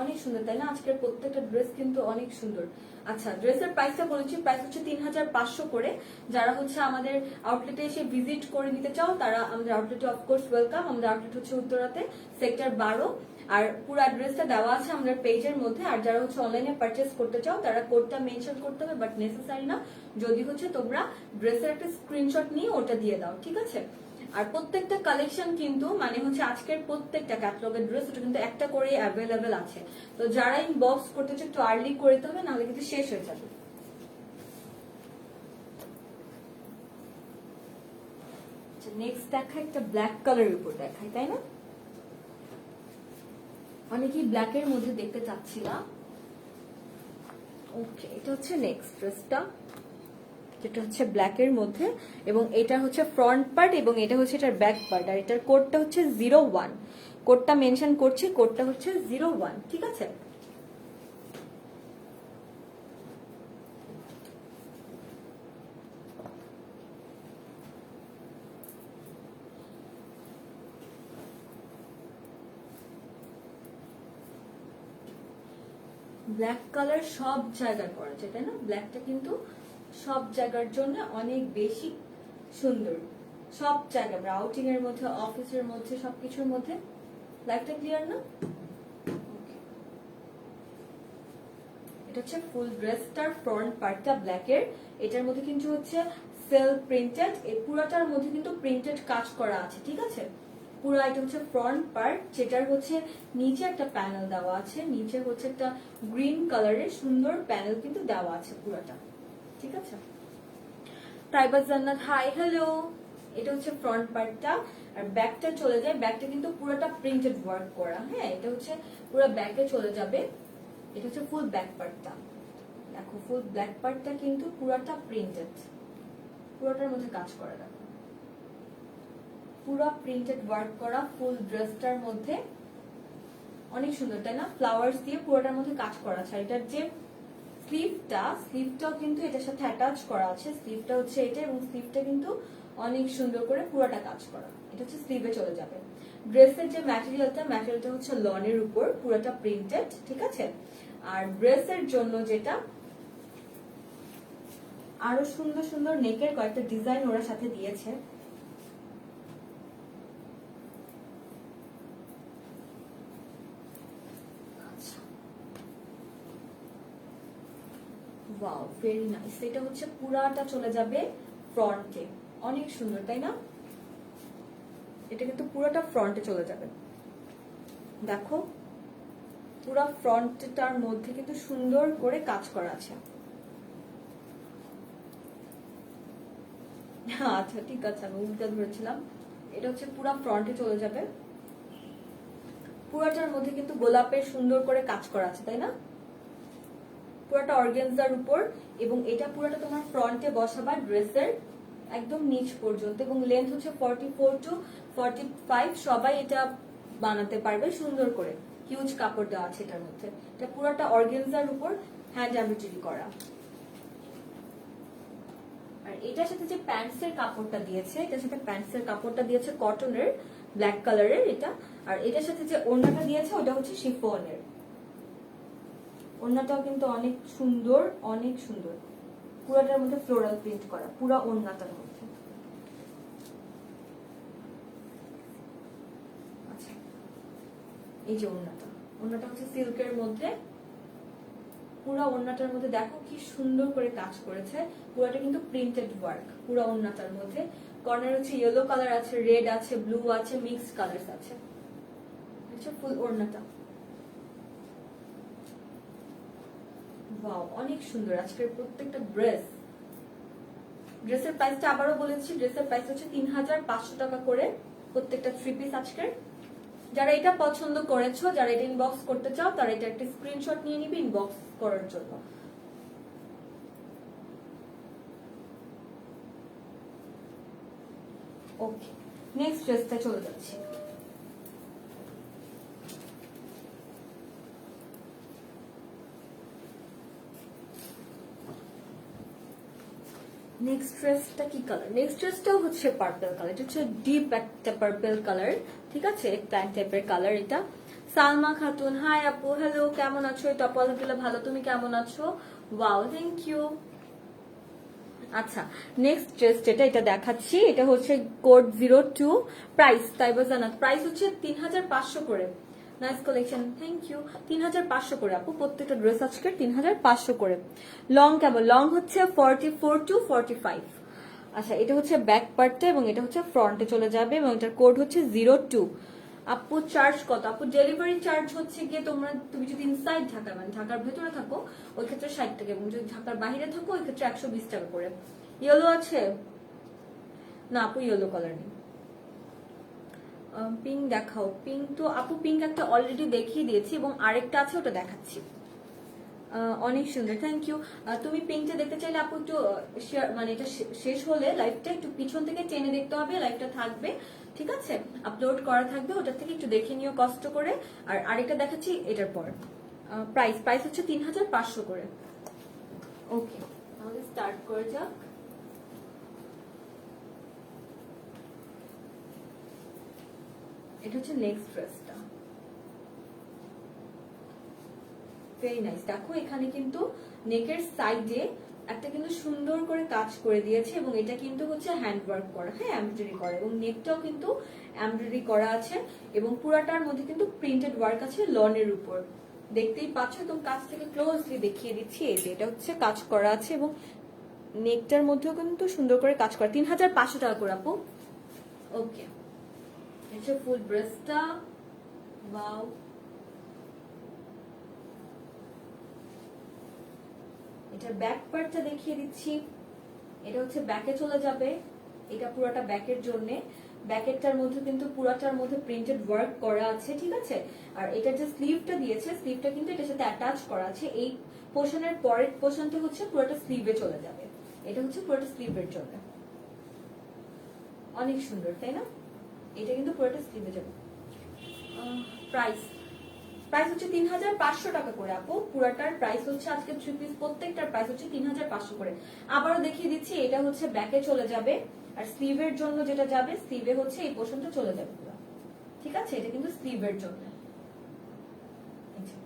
অনেক সুন্দর, তাই না? আজকের প্রত্যেকটা ড্রেস কিন্তু অনেক সুন্দর। আচ্ছা, ড্রেসের প্রাইসটা বলেছি, প্রাইস হচ্ছে 3500 করে। যারা হচ্ছে আমাদের আউটলেটে এসে ভিজিট করে নিতে চাও তারা আমাদের আউটলেটে অফকোর্স ওয়েলকাম। আমাদের আউটলেট হচ্ছে উত্তরাতে, সেক্টর 12। আর পুরো অ্যাড্রেসটা দেওয়া আছে আমাদের পেজের মধ্যে। আর যারা হচ্ছে অনলাইনে পারচেস করতে চাও তারা কোডটা মেনশন করতে হবে, বাট নেসেসারি না। যদি হচ্ছে তোমরা ড্রেসের একটা স্ক্রিনশট নিয়ে ওটা দিয়ে দাও, ঠিক আছে? আর প্রত্যেকটা কালেকশন কিন্তু মানে হচ্ছে আজকের প্রত্যেকটা ক্যাটালগের ড্রেস ওটা কিন্তু একটা করে অ্যাভেলেবেল আছে। তো যারা ইনবক্স করতে চাও একটু আর্লি করতে হবে, নাহলে কিন্তু শেষ হয়ে যাবে। নেক্সট দেখা একটা ব্ল্যাক কালারের উপর দেখাই, তাই না? অনেকেই ব্ল্যাকের মধ্যে দেখতে চাচ্ছিলাম। ওকে, এটা হচ্ছে নেক্সট ড্রেসটা, যেটা হচ্ছে ব্ল্যাকের মধ্যে, এবং এটা হচ্ছে ফ্রন্ট পার্ট এবং এটা হচ্ছে এটার ব্যাক পার্ট। আর এটার কোডটা হচ্ছে 01, কোডটা মেনশন করছি, কোডটা হচ্ছে 01, ঠিক আছে? ব্ল্যাক কালার সব জায়গায় করা যায়, তাই না? ব্ল্যাকটা কিন্তু সব জায়গার জন্য অনেক বেশি সুন্দর, সব জায়গায়, আউটিং এর মধ্যে, অফিসের মধ্যে, সবকিছুর মধ্যে। ব্ল্যাকটা ক্লিয়ার না? এটা হচ্ছে ফুল ড্রেসটার ফ্রন্ট পার্টটা ব্ল্যাকের, এটার মধ্যে কিন্তু হচ্ছে সেলফ প্রিন্টেড, এই পুরাটার মধ্যে কিন্তু প্রিন্টেড কাজ করা আছে, ঠিক আছে? পুরো এটা হচ্ছে ফ্রন্ট পার্ট, যেটার হচ্ছে নিচে একটা প্যানেল দেওয়া আছে, নিচে হচ্ছে একটা গ্রিন কালারের সুন্দর প্যানেল কিন্তু দেওয়া আছে পুরাটা, ঠিক আছে? ট্রাইবাল জান্নাত হাই, হ্যালো। এটা হচ্ছে ফ্রন্ট পার্টটা। আর ব্যাকটা চলে যায়, ব্যাকটা কিন্তু পুরোটা প্রিন্টেড ওয়ার্ক করা, হ্যাঁ? এটা হচ্ছে পুরো ব্যাকে চলে যাবে। এটা হচ্ছে ফুল ব্যাক পার্টটা, দেখো ফুল ব্ল্যাক পার্টটা কিন্তু পুরোটা প্রিন্টেড, পুরোটার মধ্যে কাজ করা, দেখো পুরো প্রিন্টেড ওয়ার্ক করা ফুল ড্রেসটার মধ্যে। অনেক সুন্দর, তাই না? ফ্লাওয়ার্স দিয়ে পুরোটার মধ্যে কাজ করা আছে। এটার যে স্লিভটাও কিন্তু এটার সাথে অ্যাটাচ করা আছে, স্লিভটা হচ্ছে এটা, এবং স্লিভটা কিন্তু অনেক সুন্দর করে পুরোটা কাজ করা। এটা হচ্ছে স্লিভে চলে যাবে। ড্রেসের যে ম্যাটেরিয়ালটা হচ্ছে লনের উপর, পুরোটা প্রিন্টেড, ঠিক আছে? আর ড্রেসের জন্য যেটা আরো সুন্দর সুন্দর নেকের কয়েকটা ডিজাইন ওরা সাথে দিয়েছে। Wow, very nice. এটা হচ্ছে পুরাটা চলে যাবে ফ্রন্টে, অনেক সুন্দর, তাই না? এটা কিন্তু পুরোটা ফ্রন্টে চলে যাবে, দেখো পুরো ফ্রন্টটার মধ্যে কিন্তু সুন্দর করে কাজ করা আছে। আচ্ছা ঠিক আছে, আমি উল্টা ধরেছিলাম। এটা হচ্ছে পুরো ফ্রন্টে চলে যাবে, পুরাটার মধ্যে কিন্তু গোলাপের সুন্দর করে কাজ করা আছে, তাই না? পুরাটা অর্গানজার উপর, এবং এটা পুরাটা তোমার ফ্রন্টে বসাবা ড্রেসের একদম নিচ পর্যন্ত, এবং লেন্থ হচ্ছে 44 to 45, সবাই এটা বানাতে পারবে সুন্দর করে। হিউজ কাপড় দেওয়া আছে এটার মধ্যে। এটা পুরাটা অর্গানজার উপর হ্যান্ড এমব্রয়ডারি করা। আর এটার সাথে যে প্যান্টসের কাপড়টা দিয়েছে, এটার সাথে প্যান্টসের কাপড়টা দিয়েছে কটনের, ব্ল্যাক কালারের এটা। আর এটার সাথে যে ওড়নাটা দিয়েছে ওটা হচ্ছে শিফনের। ওড়নাটাও কিন্তু অনেক সুন্দর, অনেক সুন্দর, পুরাটার মধ্যে ফ্লোরাল প্রিন্ট করা, পুরা ওড়নাটার মধ্যে। আচ্ছা, এই যে ওড়নাটা হচ্ছে সিল্কের মধ্যে, পুরা ওড়নাটার মধ্যে দেখো কি সুন্দর করে কাজ করেছে। পুরাটা কিন্তু প্রিন্টেড ওয়ার্ক পুরা ওড়নাটার মধ্যে। কর্নার হচ্ছে ইয়েলো কালার আছে, রেড আছে, ব্লু আছে, মিক্সড কালার্স আছে। আচ্ছা, ফুল ওড়নাটা ওয়াও, অনেক সুন্দর আজকের প্রত্যেকটা ড্রেস। ড্রেসের প্রাইসটা আবারও বলেছি, ড্রেসের প্রাইস হচ্ছে 3500 টাকা করে প্রত্যেকটা 3 পিস আজকের। যারা এটা পছন্দ করেছো, যারা এটা ইনবক্স করতে চাও, তারা এটা একটা স্ক্রিনশট নিয়ে নিবে ইনবক্স করার জন্য। ওকে, নেক্সট ড্রেসটা চলে যাচ্ছে। নেক্সট ড্রেসটা কি কালার? নেক্সট ড্রেসটাও হচ্ছে পার্পল কালার, এটা হচ্ছে ডিপ একটা পার্পল কালার, ঠিক আছে? প্ল্যান্ট টাইপের কালার এটা। সালমা খাতুন হাই আপু, হ্যালো, কেমন আছো? এটা আপু আলহামদুলিল্লাহ ভালো, তুমি কেমন আছো? Wow, thank you. আচ্ছা, নেক্সট ড্রেস যেটা এটা দেখাচ্ছি, এটা হচ্ছে কোড 02, প্রাইস তাইবা জানাত, প্রাইস হচ্ছে 3500 করে। Nice collection, thank you. 3500 করে আপু প্রত্যেকটা ড্রেস আজকে 3500 করে। লং কেমন? লং হচ্ছে 44 to 45। আচ্ছা, এটা হচ্ছে ব্যাক পার্টটা এবং এটা হচ্ছে ফ্রন্টে চলে যাবে এবং এটার কোড হচ্ছে 02। আপু চার্জ কত? আপু ডেলিভারি চার্জ হচ্ছে গিয়ে তুমি যদি ইনসাইড ঢাকা মানে ঢাকার ভেতরে থাকো ওই ক্ষেত্রে 60 টাকা, এবং যদি ঢাকার বাইরে থাকো ওই ক্ষেত্রে 120 টাকা করে। ইয়েলো আছে না আপু? ইয়েলো কালার নেই। পিঙ্ক দেখাও। পিঙ্ক তো আপু পিঙ্ক একটা অলরেডি দেখিয়ে দিয়েছি এবং আরেকটা আছে ওটা দেখাচ্ছি। অনেক সুন্দর, থ্যাংক ইউ। তুমি পিঙ্কটা দেখতে চাইলে আপু একটু শেয়ার মানে এটা শেষ হলে লাইভটা একটু পিছন থেকে টেনে দেখতে হবে, লাইভটা থাকবে ঠিক আছে, আপলোড করা থাকবে, ওটার থেকে একটু দেখে নিও কষ্ট করে। আর আরেকটা দেখাচ্ছি এটার পর। প্রাইস হচ্ছে 3500 করে। ওকে, তাহলে স্টার্ট করে যাক। এটা হচ্ছে নেক্সট ড্রেসটা, ভেরি নাইস। দেখো এখানে কিন্তু নেকের সাইডে একটা কিন্তু সুন্দর করে কাজ করে দিয়েছে এবং এটা কিন্তু হচ্ছে হ্যান্ড ওয়ার্ক করা, হ্যাঁ এমব্রয়ডারি করা, এবং নেকটাও কিন্তু এমব্রয়ডারি করা আছে এবং পুরাটার মধ্যে কিন্তু প্রিন্টেড ওয়ার্ক আছে লনের উপর। দেখতেই পাচ্ছ, একদম কাছ থেকে ক্লোজলি দেখিয়ে দিচ্ছি। এই যে এটা হচ্ছে কাজ করা আছে এবং নেকটার মধ্যেও কিন্তু সুন্দর করে কাজ করা। 3500 টাকা করে আপু। ওকে, এটা ফুল ড্রেসটা, ওয়াও। এটার ব্যাক পার্টটা দেখিয়ে দিচ্ছি। এটা হচ্ছে ব্যাকে চলে যাবে, এটা পুরোটা ব্যাকের জন্য। ব্যাকেরটার মধ্যে কিন্তু পুরোটার মধ্যে প্রিন্টেড ওয়ার্ক করা আছে ঠিক আছে। আর এটা যে স্লিভটা দিয়েছে, স্লিভটা কিন্তু এটার সাথে অ্যাটাচ করা আছে। এই পোর্শনের পরের পোর্শনটা হচ্ছে পুরোটা স্লিভে চলে যাবে। এটা হচ্ছে পুরোটা স্লিভের জন্য। অনেক সুন্দর তাই না? এটা কিন্তু পুরোটা স্লিভে যাবে। প্রাইস হচ্ছে 3500 টাকা করে আপু। পুরাটার প্রাইস হচ্ছে আজকে 3 পিস প্রত্যেকটার প্রাইস হচ্ছে 3500 করে। আবারও দেখিয়ে দিচ্ছি, এটা হচ্ছে ব্যাকে চলে যাবে আর স্লিভের জন্য যেটা যাবে, স্লিভে হচ্ছে এই পোর্শনটা চলে যাবে পুরো ঠিক আছে। এটা কিন্তু স্লিভের জন্য। আচ্ছা,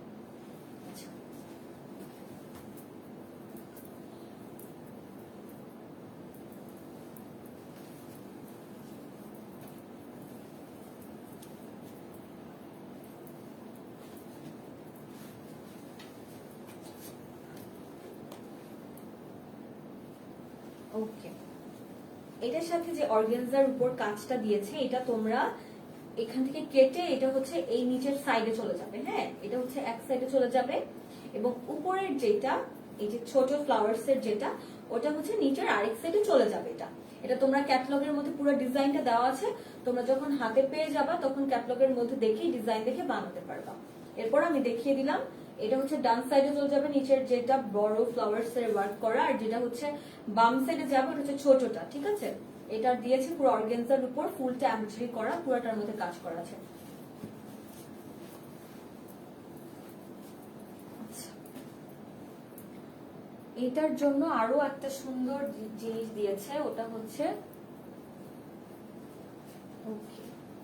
ওকে, এটার সাথে যে অর্গানজার উপর কাজটা দিয়েছে এটা তোমরা এখান থেকে কেটে এটা হচ্ছে এই নিচের সাইডে চলে যাবে, হ্যাঁ এটা হচ্ছে এক সাইডে চলে যাবে এবং উপরের যেটা এই যে ছোট ফ্লাওয়ার্স এর যেটা ওটা হচ্ছে নিচের আরেক সাইডে চলে যাবে। এটা তোমরা ক্যাটালগের মধ্যে পুরো ডিজাইনটা দেওয়া আছে, তোমরা যখন হাতে পেয়ে যাবা তখন ক্যাটালগের মধ্যে দেখেই ডিজাইন দেখে বানাতে পারবা। এরপর আমি দেখিয়ে দিলাম, এটা হচ্ছে ডান সাইডে চলে যাবে নিচের যেটা বড় ফ্লাওয়ার্স এর ওয়ার্ক করা, আর যেটা হচ্ছে বাম সাইডে যাবে ওটা হচ্ছে ছোটটা ঠিক আছে। এটা দিয়েছে পুরো অর্গানজার উপর ফুলটা এমব্রয়ডারি করা, পুরোটার মধ্যে কাজ করা আছে। এটার জন্য আরো একটা সুন্দর জিনিস দিয়েছে, ওটা হচ্ছে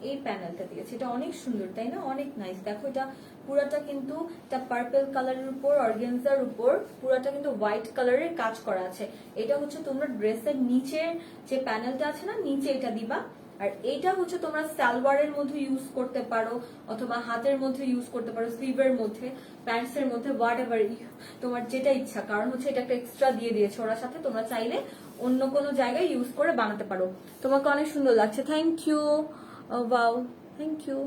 এই প্যানেলটা দিয়েছে। এটা অনেক সুন্দর তাই না? অনেক নাইস। দেখো এটা পুরাটা কিন্তু এটা পার্পল কালারের উপর অর্গানজার উপর পুরাটা কিন্তু হোয়াইট কালারের কাজ করা আছে। এটা হচ্ছে তোমরা ড্রেসের নিচের যে প্যানেলটা আছে না, নিচে এটা দিবা। আর এটা হচ্ছে তোমরা সালোয়ারের মধ্যে ইউজ করতে পারো অথবা হাতের মধ্যে ইউজ করতে পারো, স্লিভের মধ্যে, প্যান্টস এর মধ্যে, হোয়াট এভার তোমার যেটা ইচ্ছা। কারণ হচ্ছে এটা একটা এক্সট্রা দিয়ে দিয়েছে ওরা সাথে, তোমরা চাইলে অন্য কোনো জায়গায় ইউজ করে বানাতে পারো। তোমাকে অনেক সুন্দর লাগছে, thank you. Wow, thank you.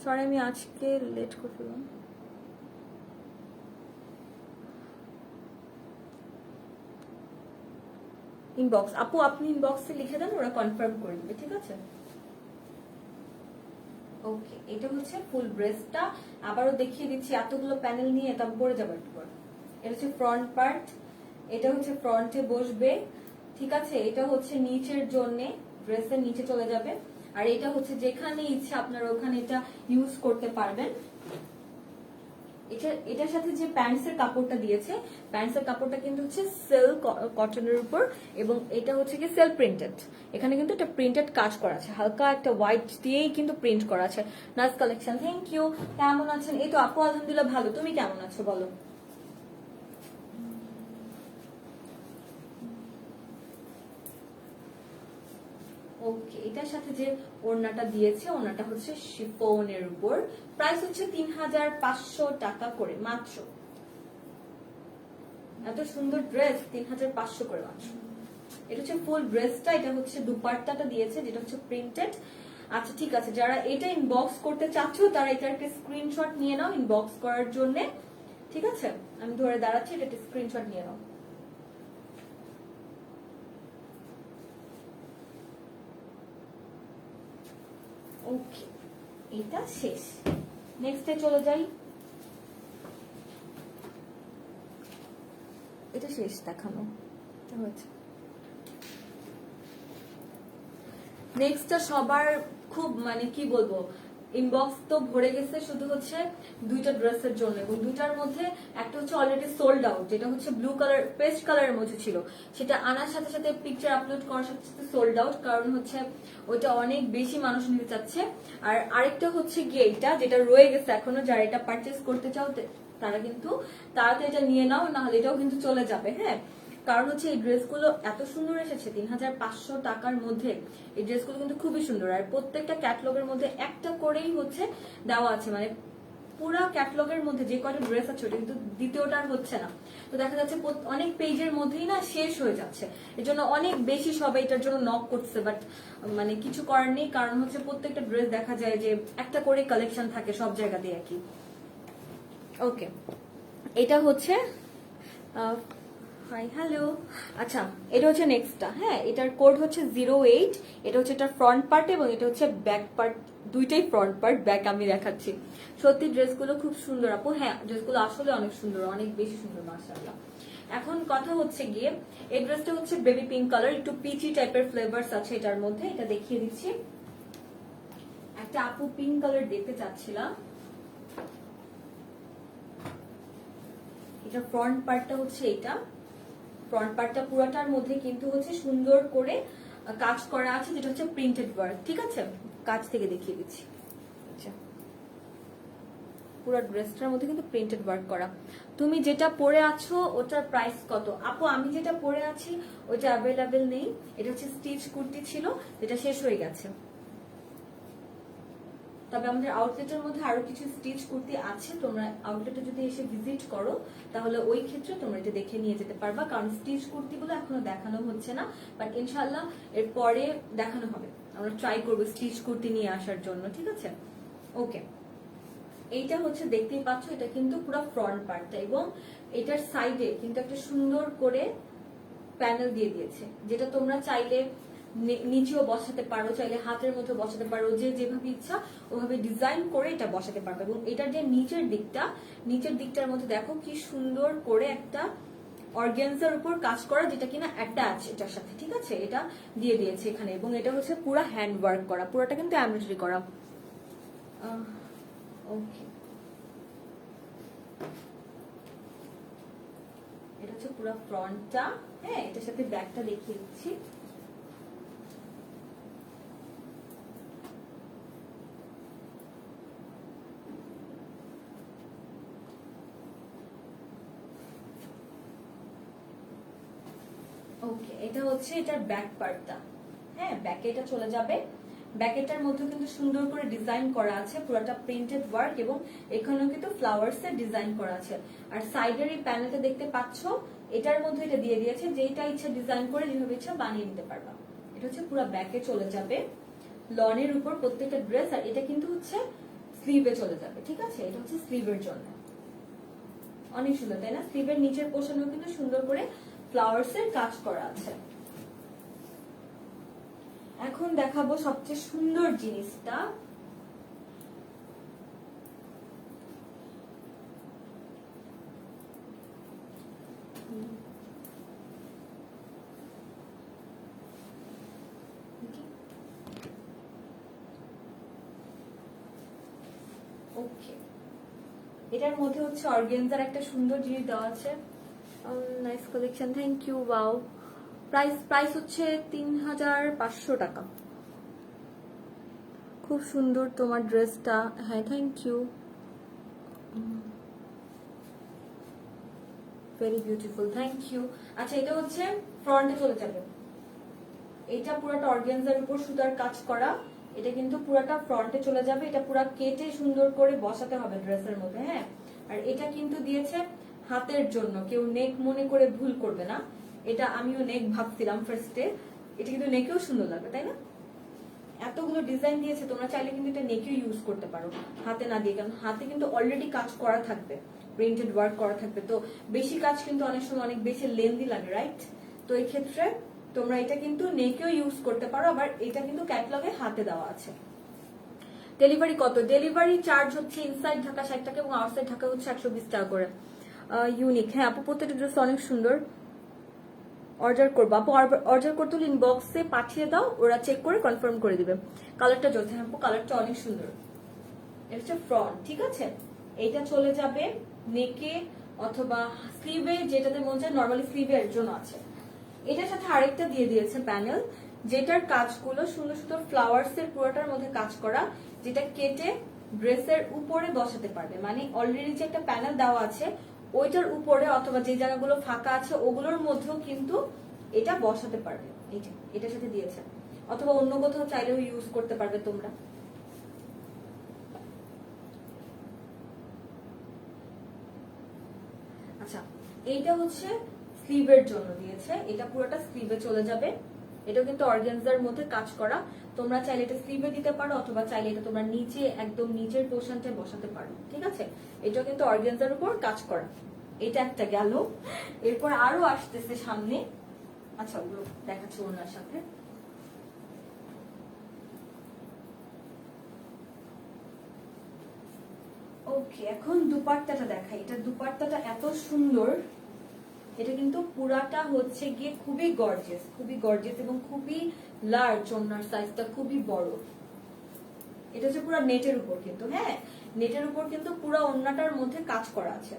Sorry আমি আজকে লেট করে ফেললাম। ইনবক্স আপু, আপনি ইনবক্সে লিখে দেন, ওরা কনফার্ম করে দিবে ঠিক আছে। ওকে, এটা হচ্ছে ফুল ব্রেসটা। আবারও দেখিয়ে দিচ্ছি, এতগুলো প্যানেল নিয়ে এটা পরে যাবে একটু পর। এটা হচ্ছে ফ্রন্ট পার্ট, এটা হচ্ছে ফ্রন্টে বসবে ঠিক আছে। এটা হচ্ছে নিচের জন্য, ড্রেসের নিচে চলে যাবে। আর এটা হচ্ছে যেখানে ইচ্ছে আপনারা ওখানে এটা ইউজ করতে পারবেন। এটার সাথে যে প্যান্টস এর কাপড়টা দিয়েছে, প্যান্টস এর কাপড়টা কিন্তু হচ্ছে সিল্ক কটনের উপর এবং এটা হচ্ছে কি সেলফ প্রিন্টেড। এখানে কিন্তু একটা প্রিন্টেড কাজ করা আছে, হালকা একটা হোয়াইট দিয়েই কিন্তু প্রিন্ট করা আছে। Nice collection, thank you. কেমন আছেন? এই তো আপু আলহামদুলিল্লাহ ভালো, তুমি কেমন আছো বলো? ও ওকে, এটার সাথে যে ওড়নাটা দিয়েছে, ওড়নাটা হচ্ছে শিফনের উপর, প্রাইস হচ্ছে 3500 টাকা করে মাত্র। এত সুন্দর ড্রেস 3500 করে মাত্র। এটা হচ্ছে ফুল ড্রেসটা, এটা হচ্ছে দুপাট্টাটা দিয়েছে যেটা হচ্ছে প্রিন্টেড। আচ্ছা ঠিক আছে, যারা এটা ইনবক্স করতে চাচ্ছ তারা এটা একটা স্ক্রিনশট নিয়ে নাও ইনবক্স করার জন্য, ঠিক আছে? আমি ধরে দাঁড়াচ্ছি, এটা একটা স্ক্রিনশট নিয়ে নাও। ওকে, এটা শেষ, নেক্সটে চলে যাই। এটা শেষ দেখানো হয়েছে। নেক্সটটা সবার খুব মানে কি বলবো, ইনবক্স তো ভরে গেছে শুধু হচ্ছে দুইটা ড্রেসের জন্য, এবং দুইটার মধ্যে একটা হচ্ছে অলরেডি সোল্ড আউট, যেটা হচ্ছে ব্লু কালার পেস্ট কালারের মধ্যে ছিল, সেটা আনার সাথে সাথে পিকচার আপলোড করার সাথে সাথে সোল্ড আউট, কারণ হচ্ছে ওইটা অনেক বেশি মানুষ নিতে চাচ্ছে। আর আরেকটা হচ্ছে গিয়ে এটা যেটা রয়ে গেছে এখনো, যারা এটা পারচেস করতে চাও তারা কিন্তু তাড়াতাড়ি এটা নিয়ে নাও, নাহলে এটাও কিন্তু চলে যাবে। হ্যাঁ, কারণ হচ্ছে এই ড্রেসগুলো এত সুন্দর এসেছে 3500 টাকার মধ্যে, এই ড্রেসগুলো কিন্তু খুবই সুন্দর। আর প্রত্যেকটা ক্যাটালগের মধ্যে একটা করেই হচ্ছে দেওয়া আছে, মানে পুরো ক্যাটালগের মধ্যে যে কয়টা ড্রেস আছে ওটা কিন্তু দ্বিতীয়টার হচ্ছে না। তো দেখা যাচ্ছে অনেক পেজের মধ্যেই না শেষ হয়ে যাচ্ছে, এর জন্য অনেক বেশি সবাই এটার জন্য নক করছে, বাট মানে কিছু করার নেই, কারণ হচ্ছে প্রত্যেকটা ড্রেস দেখা যায় যে একটা করে কালেকশন থাকে সব জায়গাতেই একই। ওকে, এটা হচ্ছে হাই হ্যালো। আচ্ছা, এটা হচ্ছে নেক্সটটা। হ্যাঁ, এটার কোড হচ্ছে 08। এটা হচ্ছে এটার ফ্রন্ট পার্ট এবং এটা হচ্ছে ব্যাক পার্ট, দুইটাই ফ্রন্ট পার্ট, ব্যাক আমি দেখাচ্ছি। সত্যি ড্রেসগুলো খুব সুন্দর আপু, হ্যাঁ ড্রেসগুলো আসলে অনেক সুন্দর, অনেক বেশি সুন্দর মাশাআল্লাহ। এখন কথা হচ্ছে গিয়ে এই ড্রেসটা হচ্ছে বেবি পিঙ্ক কালার, একটু পিচি টাইপের ফ্লেভারস আছে এটার মধ্যে, এটা দেখিয়ে দিচ্ছি। একটা আপু পিঙ্ক কালার দেখতে চাচ্ছিলাম। এটা ফ্রন্ট পার্টটা হচ্ছে এটা, ফ্রন্ট পার্টটা পুরোটার মধ্যে কিন্তু হচ্ছে সুন্দর করে কাজ করা আছে, যেটা হচ্ছে প্রিন্টেড ওয়ার্ক। ঠিক আছে, কাজ থেকে দেখিয়ে দিচ্ছি। আচ্ছা, পুরো ড্রেসটার মধ্যে কিন্তু প্রিন্টেড ওয়ার্ক করা। তুমি যেটা পরে আছো ওটার প্রাইস কত আপু? আমি যেটা পরে আছি ওইটা অ্যাভেলেবেল নেই, এটা হচ্ছে স্টিচ কুর্তি ছিল, যেটা শেষ হয়ে গেছে। তবে আমাদের আউটলেটের মধ্যে আরো কিছু স্টিচ কুর্তি আছে, তোমরা আউটলেটে যদি এসে ভিজিট করো তাহলে ওই ক্ষেত্রে তোমরা এটা দেখে নিয়ে যেতে পারবা, কারণ স্টিচ কুর্তিগুলো এখনো দেখানো হচ্ছে না, বাট ইনশাল্লাহ এর পরে দেখানো হবে। আমরা ট্রাই করবো স্টিচ কুর্তি নিয়ে আসার জন্য, ঠিক আছে? ওকে, এইটা হচ্ছে দেখতেই পাচ্ছ, এটা কিন্তু পুরো ফ্রন্ট পার্টটা, এবং এটার সাইডে কিন্তু একটা সুন্দর করে প্যানেল দিয়ে দিয়েছে, যেটা তোমরা চাইলে নিচেও বসাতে পারো, চাইলে হাতের মধ্যে বসাতে পারো, যে যেভাবে ইচ্ছা ওভাবে ডিজাইন করে এটা বসাতে পারবে। এবং এটার যে নিচের দিকটার মধ্যে দেখো কি সুন্দর করে একটা অর্গানজার উপর কাজ করা, যেটা কিনা অ্যাটাচ এটার সাথে, ঠিক আছে? এটা দিয়ে দিয়েছে এখানে, এবং এটা হচ্ছে পুরো হ্যান্ড ওয়ার্ক করা, পুরোটা কিন্তু এমব্রয়ডারি করা। ওকে, এটা হচ্ছে পুরো ফ্রন্টটা। হ্যাঁ, এটার সাথে ব্যাকটা দেখিয়ে দিচ্ছি। ওকে, এটা হচ্ছে এটার ব্যাক পার্টটা। হ্যাঁ, ব্যাকে এটা চলে যাবে। ব্যাকেটার মধ্যে কিন্তু সুন্দর করে ডিজাইন করা আছে, পুরোটা প্রিন্টেড ওয়ার্ক, এবং এখানেও কিন্তু ফ্লাওয়ার্স এর ডিজাইন করা আছে। আর সাইডের এই প্যানেলটা দেখতে পাচ্ছ, এটার মধ্যে এটা দিয়ে দিয়েছে, যেটা ইচ্ছা ডিজাইন করে যেভাবে ইচ্ছা বানিয়ে নিতে পারবা। এটা হচ্ছে পুরো ব্যাকে চলে যাবে, লনের উপর প্রত্যেকটা ড্রেস। আর এটা কিন্তু হচ্ছে স্লিভে চলে যাবে, ঠিক আছে? এটা হচ্ছে স্লিভের জন্য অনেক সুন্দর, তাই না? স্লিভের নিচের পোর্শনেও কিন্তু সুন্দর করে ফ্লাওয়ার্স এর কাজ করা আছে। এখন দেখাবো সবচেয়ে সুন্দর জিনিসটা। ওকে, এটার মধ্যে হচ্ছে অর্গানজার একটা সুন্দর জিনিস দেওয়া আছে। Nice collection, thank you. Wow, price হচ্ছে 3500 টাকা। খুব সুন্দর তোমার ড্রেসটা। হ্যাঁ, thank you, very beautiful, thank you. আচ্ছা, এটা হচ্ছে ফ্রন্টে চলে যাবে। এটা পুরোটা অর্গানজার উপর সুতার কাজ করা, এটা কিন্তু পুরোটা ফ্রন্টে চলে যাবে, এটা পুরো কেটে সুন্দর করে বসাতে হবে ড্রেসের মধ্যে, হ্যাঁ। আর এটা কিন্তু দিয়েছে হাতের জন্য, কেউ নেক মনে করে ভুল করবে না। এটা আমিও নেক ভাবছিলাম ফার্স্টে, এটা কিন্তু নেকেও সুন্দর লাগবে, তাই না? এতগুলো ডিজাইন দিয়েছে, তোমরা চাইলে কিন্তু এটা নেকেও ইউজ করতে পারো, হাতে না দিয়ে, কারণ হাতে কিন্তু অলরেডি কাজ করা থাকবে, প্রিন্টেড ওয়ার্ক করা থাকবে, তো বেশি কাজ কিন্তু অনেক সময় অনেক বেশি লেন্দি লাগে, রাইট? তো এই ক্ষেত্রে তোমরা এটা কিন্তু নেকেও ইউজ করতে পারো, আবার এটা কিন্তু ক্যাটালগে হাতে দেওয়া আছে। ডেলিভারি কত? ডেলিভারি চার্জ হচ্ছে ইনসাইড ঢাকা 60 টাকা এবং আউটসাইড ঢাকা হচ্ছে 120 টাকা করে। ইউনিক, হ্যাঁ আপু প্রত্যেকটা ড্রেস অনেক সুন্দর। অর্ডার করবো আপু, অর্ডার করতে হলে ইনবক্সে পাঠিয়ে দাও, ওরা চেক করে কনফার্ম করে দিবে। কালারটা জ্বলছে, হ্যাঁ আপু কালারটা অনেক সুন্দর। এটা হচ্ছে ফ্রন্ট, ঠিক আছে? এইটা চলে যাবে নেকে অথবা স্লিভে, যেটাতে মন চায়, নর্মালি স্লিভে এর জন্য আছে। এটার সাথে আরেকটা দিয়ে দিয়েছে প্যানেল, যেটার কাজগুলো সুন্দর সুন্দর ফ্লাওয়ার্স এর পুরোটার মধ্যে কাজ করা, যেটা কেটে ড্রেসের উপরে বসাতে পারবে। মানে অলরেডি যে একটা প্যানেল দেওয়া আছে ওইটার উপরে অথবা যে জায়গাগুলো ফাঁকা আছে ওগুলোর মধ্যেও কিন্তু এটা বসাতে পারবে। এই যে এটার সাথে দিয়েছে, অথবা অন্য কোথাও চাইলেও ইউজ করতে পারবে তোমরা। আচ্ছা, এইটা হচ্ছে স্লিভের জন্য দিয়েছে, এটা পুরোটা স্লিভে চলে যাবে। এটাও কিন্তু অর্গানজার মধ্যে কাজ করা, তোমরা চাইলে এটা স্লিভে দিতে পারো অথবা চাইলে এটা তোমরা নিচে একদম নিচের পোর্শনটা বসাতে পারো, ঠিক আছে? এটাও কিন্তু অর্গানজার উপর কাজ করা। এটা একটা গেল, এরপর আরো আসতেছে সামনে। আচ্ছা ওগুলো দেখাচ্ছি ওনার সাথে। ওকে, এখন দুপাট্টাটা দেখাই। এটা দুপাট্টাটা এত সুন্দর, এটা কিন্তু পুরাটা হচ্ছে গিয়ে খুবই গর্জিয়াস এবং খুবই লার্জ, ওনার সাইজটা খুবই বড়। এটা হচ্ছে পুরো নেটের উপর কিন্তু, হ্যাঁ নেটের উপর কিন্তু পুরো ওন্নাটার মধ্যে কাজ করা আছে।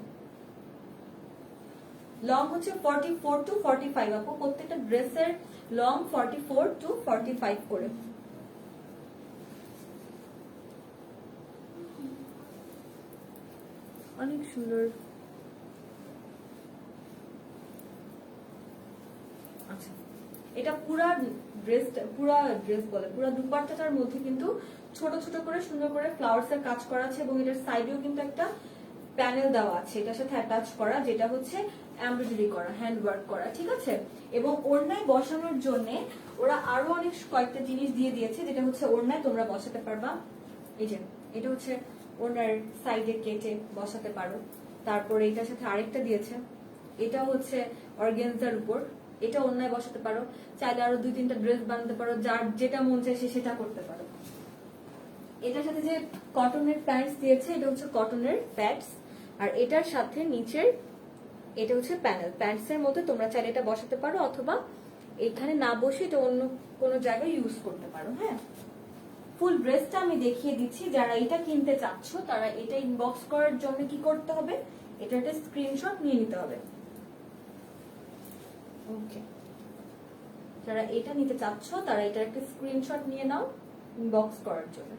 লং হচ্ছে 44 টু 45 আপু, প্রত্যেকটা ড্রেসের লং 44 টু 45 করে। অনেক সুন্দর। আচ্ছা, এটা পুরা ড্রেস বলে পুরা দুপাট্টাটার মধ্যে কিন্তু ছোট ছোট করে সুন্দর করে ফ্লাওয়ার্স এর কাজ করা আছে এবং এটার সাইডেও কিন্তু একটা প্যানেল দেওয়া আছে এটার সাথে অ্যাটাচ করা, যেটা হচ্ছে এমব্রয়ডারি করা, হ্যান্ড ওয়ার্ক করা, ঠিক আছে? এবং ওড়নায় বসানোর জন্য ওরা আরো অনেক কয়েকটা জিনিস দিয়ে দিয়েছে, যেটা হচ্ছে ওড়নায় তোমরা বসাতে পারবা। এই যে এটা হচ্ছে ওড়নার সাইডে কেটে বসাতে পারো। তারপরে এটার সাথে আরেকটা দিয়েছে, এটা হচ্ছে অর্গানজার উপর, এটা ওড়নায় বসাতে পারো। চাইলে আরো 2-3টা ড্রেস বানাতে পারো, যার যেটা মন চায় সেটা করতে পারো। এটার সাথে যে কটনের প্যান্টস দিয়েছে, এটা হচ্ছে কটনের প্যান্টস, আর এটার সাথে নিচের এটা হচ্ছে প্যানেল। প্যান্টস এর মধ্যে তোমরা চাইলে এটা বসাতে পারো অথবা এখানে না বসে এটা অন্য কোনো জায়গায় ইউজ করতে পারো, হ্যাঁ। ফুল ড্রেসটা আমি দেখিয়ে দিচ্ছি, যারা এটা কিনতে চাচ্ছ তারা এটা ইনবক্স করার জন্য কি করতে হবে, এটা একটা স্ক্রিনশট নিয়ে নিতে হবে। ওকে, যারা এটা নিতে চাচ্ছ তারা এটা একটা স্ক্রিনশট নিয়ে নাও ইনবক্স করার জন্য।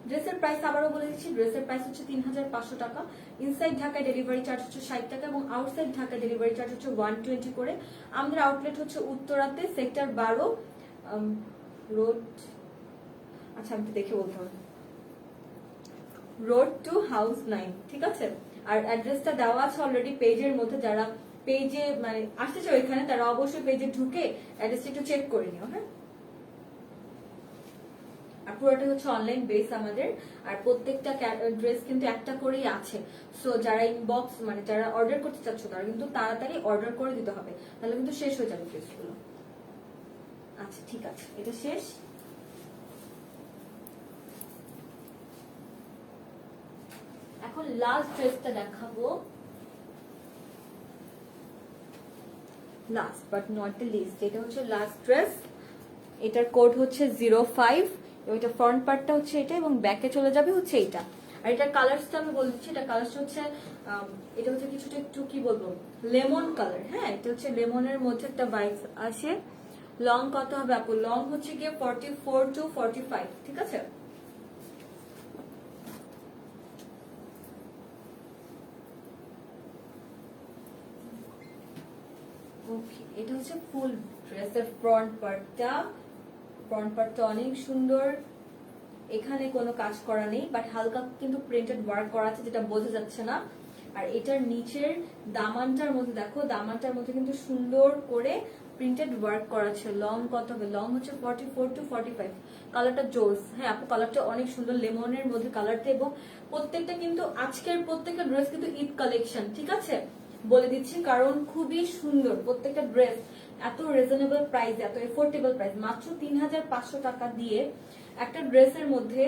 ড্রেসের প্রাইস আবারও বলে দিচ্ছি, ড্রেসের প্রাইস হচ্ছে 3500 টাকা। ইনসাইড ঢাকায় ডেলিভারি চার্জ হচ্ছে 60 টাকা এবং আউটসাইড ঢাকায় ডেলিভারি চার্জ হচ্ছে 120 করে। আমাদের আউটলেট হচ্ছে উত্তরাতে, সেক্টর 12 রোড, আচ্ছা আমি তো দেখে বলতে হবে, রোড টু হাউস 9, ঠিক আছে? আর অ্যাড্রেসটা দেওয়া আছে অলরেডি পেজের মধ্যে, যারা পেজে মানে আসতে চাও এখানে তারা অবশ্যই পেজে ঢুকে অ্যাড্রেসটা একটু চেক করে নিও, হ্যাঁ। আর পুরোটা হচ্ছে অনলাইন বেস আমাদের, আর প্রত্যেকটা ড্রেস কিন্তু একটা করেই আছে। সো যারা ইনবক্স মানে যারা অর্ডার করতে চাচ্ছ তারা কিন্তু তাড়াতাড়ি অর্ডার করে দিতে হবে, তাহলে কিন্তু শেষ হয়ে যাবে ড্রেসগুলো। আচ্ছা ঠিক আছে, এটা শেষ। এখন লাস্ট ড্রেসটা দেখাবো, last but not the least. এটা হচ্ছে লাস্ট ড্রেস, এটার কোড হচ্ছে 05, এটা ফ্রন্ট পার্টটা হচ্ছে এটা এবং ব্যাকে চলে যাবে হচ্ছে এটা। আর এটার কালারসটা আমি বলে দিচ্ছি, এটা কালারটা হচ্ছে এটা হচ্ছে কিছুটা একটু কি বলবো লেমন কালার, হ্যাঁ এটা হচ্ছে লেমনের মধ্যে একটা ভাইবস আসে। লং কত হবে আপু? লং হচ্ছে গিয়ে 44 টু 45, ঠিক আছে? ওকে, এটা হচ্ছে ফুল ড্রেসের ফ্রন্ট পার্টটা। ফ্রন্ট পার্টটা অনেক সুন্দর, এখানে কোনো কাজ করা নেই, বাট হালকা কিন্তু প্রিন্টেড ওয়ার্ক করা আছে যেটা বোঝা যাচ্ছে না। আর এটার নিচের দামানটার মধ্যে দেখো, দামানটার মধ্যে কিন্তু সুন্দর করে প্রিন্টেড ওয়ার্ক করা আছে। লং কত হবে? লং হচ্ছে 44 to 45। কালারটা জোস, হ্যাঁ আপু কালারটা অনেক সুন্দর, লেমনের মধ্যে কালারটা। এবং প্রত্যেকটা কিন্তু আজকের প্রত্যেকটা ড্রেস কিন্তু ঈদ কালেকশন, ঠিক আছে বলে দিচ্ছি, কারণ খুবই সুন্দর প্রত্যেকটা ড্রেস। এত রিজনেবল প্রাইস, এত এফোর্ডেবল প্রাইস, মাত্র 3500 টাকা দিয়ে একটা ড্রেসের মধ্যে।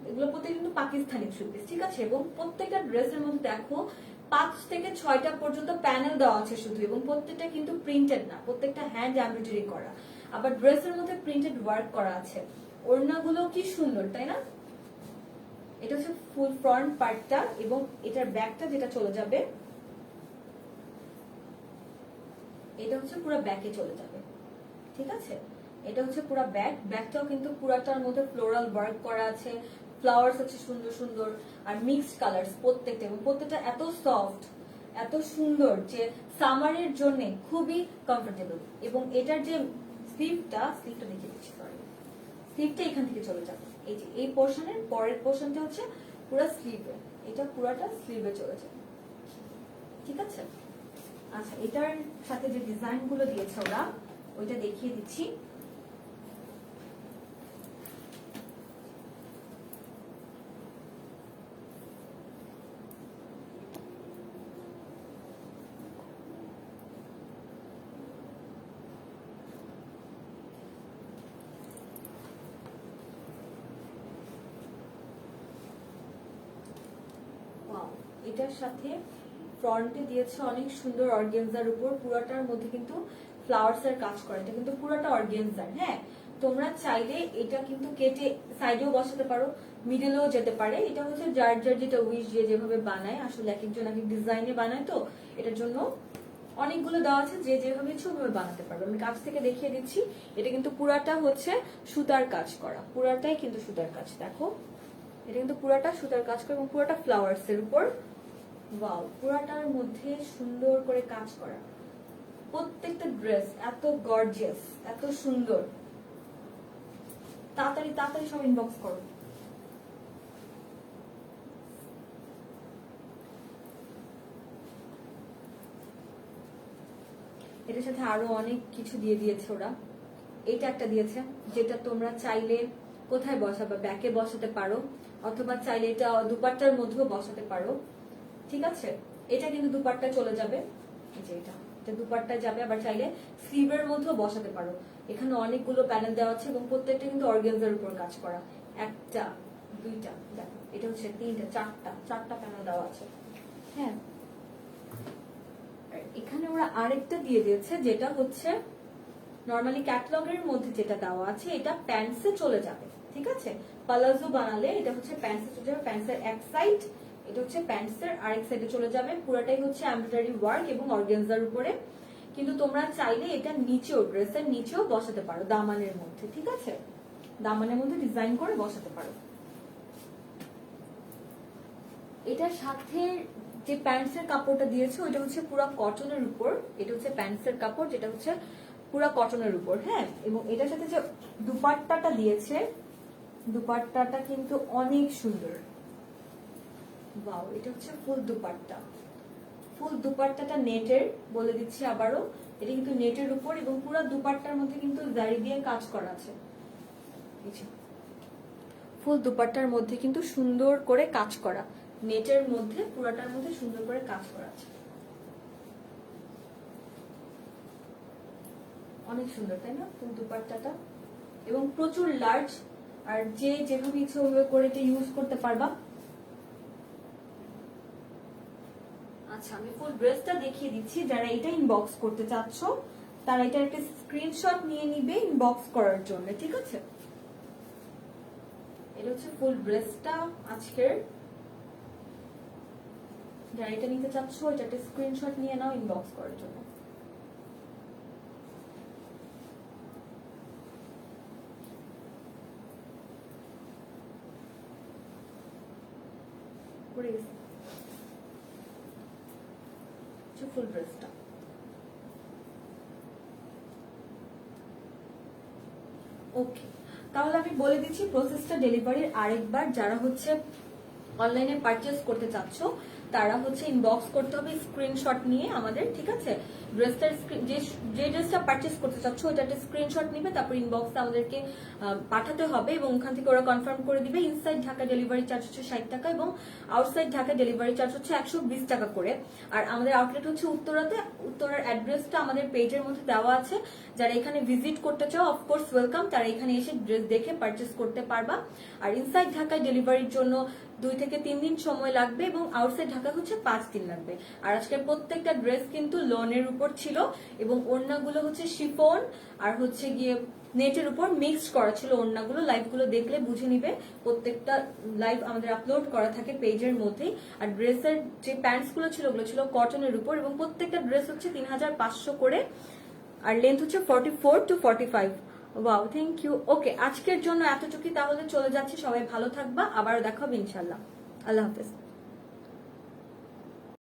এগুলো প্রত্যেক কিন্তু পাকিস্তানি থ্রি পিস, ঠিক আছে। এবং প্রত্যেকটা ড্রেসের মধ্যে দেখো 5 থেকে 6টা পর্যন্ত প্যানেল দেওয়া আছে শুধু, এবং প্রত্যেকটা কিন্তু প্রিন্টেড না, প্রত্যেকটা হ্যান্ড এমব্রয়ডারি করা। আবার ড্রেসের মধ্যে প্রিন্টেড ওয়ার্ক করা আছে। ওড়নাগুলো কি সুন্দর, তাই না? এটা হচ্ছে ফুল ফ্রন্ট পার্টটা, এবং এটার ব্যাকটা যেটা চলে যাবে, এটা হচ্ছে পুরো ব্যাকে চলে যাবে, ঠিক আছে। এটা হচ্ছে পুরো ব্যাকটাও কিন্তু পুরাটার মধ্যে ফ্লোরাল ওয়ার্ক করা আছে, ফ্লাওয়ার্স আছে সুন্দর সুন্দর, আর মিক্সড কালার্স প্রত্যেকটা, এবং প্রত্যেকটা এত সফট, এত সুন্দর যে সামারের জন্য খুবই কমফোর্টেবল। এবং এটার যে স্লিভটা দেখিয়ে দিচ্ছি, সরি, স্লিভটা এখান থেকে চলে যাবে। এই যে এই পোর্শনের পরের পোর্শনটা হচ্ছে পুরো স্লিভে, এটা পুরাটা স্লিভে চলে যাবে, ঠিক আছে। আচ্ছা, এটার সাথে যে ডিজাইন গুলো দিয়েছে ওরা, ওইটা দেখিয়ে দিচ্ছি। এটার সাথে ফ্রন্টে দিয়েছে অনেক সুন্দর অর্গানজার উপর, পুরাটার মধ্যে কিন্তু ফ্লাওয়ার্স এর কাজ করে। এটা কিন্তু পুরাটা অর্গানজার, হ্যাঁ। তোমরা চাইলে এটা কিন্তু কেটে সাইডেও বসাতে পারো, মিডলেও যেতে পারে। এটা হচ্ছে যার যার যেটা উইশ, যে যেভাবে বানায়, আসলে এক একজন এক এক ডিজাইনে বানায়, তো এটার জন্য অনেকগুলো দেওয়া আছে, যে যেভাবে ইচ্ছে ওভাবে বানাতে পারবে। আমি কাছ থেকে দেখিয়ে দিচ্ছি। এটা কিন্তু পুরাটা হচ্ছে সুতার কাজ করা, পুরাটাই কিন্তু সুতার কাজ, দেখো এটা কিন্তু পুরাটা সুতার কাজ করা, এবং পুরাটা ফ্লাওয়ার্স এর উপর। ওয়াও, পুরাটার মধ্যে সুন্দর করে কাজ করা, প্রত্যেকটা ড্রেস এত গর্জিয়াস, এত সুন্দর। তাড়াতাড়ি তাড়াতাড়ি সব ইনবক্স করো। এটার সাথে আরো অনেক কিছু দিয়ে দিয়েছে ওরা। এইটা একটা দিয়েছে, যেটা তোমরা চাইলে কোথায় বসাবে, ব্যাকে বসাতে পারো, অথবা চাইলে এটা দুপাট্টার মধ্যেও বসাতে পারো, ঠিক আছে। এটা কিন্তু দুপাট্টা চলে যাবে, এই যে এটা দুপাট্টা যাবে। আবার চাইলে স্লিভের মধ্যেও বসাতে পারো। এখানে অনেকগুলো প্যানেল দেওয়া আছে, এবং প্রত্যেকটা কিন্তু অর্গানজার উপর কাজ করা। একটা, দুইটা, দেখো এটা হচ্ছে তিনটা, চারটা প্যানেল দেওয়া আছে, হ্যাঁ। এখানে ওরা আরেকটা দিয়ে দিয়েছে, যেটা হচ্ছে নরমালি ক্যাটালগের মধ্যে যেটা দেওয়া আছে, এটা প্যান্টসে চলে যাবে, ঠিক আছে। পালাজো বানালে এটা হচ্ছে প্যান্টসে চলে যাবে, প্যান্টসের এক সাইড, এটা হচ্ছে প্যান্টসের আরেক সাইডে চলে যাবে। পুরোটাই হচ্ছে এমব্রয়ডারি ওয়ার্ক এবং অর্গানজার উপরে। কিন্তু তোমরা চাইলে এটা নিচেও, ড্রেসের নিচেও বসাতে পারো, দামানের মধ্যে, ঠিক আছে। দামানের মধ্যে ডিজাইন করে বসাতে পারো। এটার সাথে যে প্যান্টসের কাপড়টা দিয়েছে, ওইটা হচ্ছে পুরো কটনের উপর। এটা হচ্ছে প্যান্টসের কাপড়, যেটা হচ্ছে পুরো কটনের উপর, হ্যাঁ। এবং এটার সাথে যে দুপাট্টাটা দিয়েছে, দুপাট্টাটা কিন্তু অনেক সুন্দর। ওয়াও, এটা হচ্ছে ফুল দুপাট্টা। ফুল দুপাট্টাটা নেটের, বলে দিচ্ছি আবারও, এটা কিন্তু নেটের উপর, এবং পুরো দুপাট্টার মধ্যে কিন্তু জারি দিয়ে কাজ করা আছে। ফুল দুপাট্টার মধ্যে কিন্তু সুন্দর করে কাজ করা, নেটের মধ্যে পুরাটার মধ্যে সুন্দর করে কাজ করা আছে। অনেক সুন্দর, তাই না ফুল দুপাট্টাটা? এবং প্রচুর লার্জ, আর যে যেভাবে ইচ্ছে ওভাবে করে এটা ইউজ করতে পারবা। আচ্ছা, আমি ফুল ড্রেসটা দেখিয়ে দিচ্ছি। যারা এটা ইনবক্স করতে চাচ্ছ, তারা এটা একটা স্ক্রিনশট নিয়ে নিবে ইনবক্স করার জন্য, ঠিক আছে। এটা হচ্ছে ফুল ড্রেসটা আজকের। যারা এটা নিতে চাচ্ছ, এটা একটা স্ক্রিনশট নিয়ে নাও ইনবক্স করার জন্য। ফুল ড্রেসটা ওকে, তাহলে আমি বলে দিচ্ছি প্রসেসটা ডেলিভারির আরেকবার। যারা হচ্ছে অনলাইনে পারচেজ করতে চাচ্ছ তারা হচ্ছে ইনবক্স করতে হবে স্ক্রিনশট নিয়ে আমাদের, ঠিক আছে? ড্রেসটার যে ড্রেসটা পারচেজ করতে চাচ্ছ ওটা একটা স্ক্রিনশট নিবে, তারপর ইনবক্সে আমাদেরকে পাঠাতে হবে এবং ওখান থেকে ওরা কনফার্ম করে দিবে। ইনসাইড ঢাকা ডেলিভারি চার্জ হচ্ছে 60 টাকা এবং আউটসাইড ঢাকা ডেলিভারি চার্জ হচ্ছে 120 টাকা করে। আর আমাদের আউটলেট হচ্ছে উত্তরাতে। উত্তরার অ্যাড্রেসটা আমাদের পেজের মধ্যে দেওয়া আছে। যারা এখানে ভিজিট করতে চাও অফকোর্স ওয়েলকাম, তারা এখানে এসে ড্রেস দেখে পারচেজ করতে পারবা। আর ইনসাইড ঢাকায় ডেলিভারির জন্য 2 থেকে 3 দিন সময় লাগবে এবং আউটসাইড ঢাকা হচ্ছে 5 দিন লাগবে। আর আজকের প্রত্যেকটা ড্রেস কিন্তু লনের উপর ছিল এবং ওড়নাগুলো হচ্ছে শিফন আর হচ্ছে গিয়ে নেটের উপর মিক্সড করা ছিল ওড়নাগুলো। লাইভগুলো দেখলে বুঝে নিবে, প্রত্যেকটা লাইভ আমাদের আপলোড করা থাকে পেজের মধ্যেই। আর ড্রেসের যে প্যান্টস গুলো ছিল ওগুলো ছিল কটনের উপর এবং প্রত্যেকটা ড্রেস হচ্ছে 3500 করে আর লেন্থ হচ্ছে 44 to 45। Wow, thank you. Okay, আজকের জন্য এতটুকুই, তাহলে চলে যাচ্ছি। সবাই ভালো থাকবা, আবার দেখা হবে ইনশাল্লাহ। আল্লাহ হাফেজ।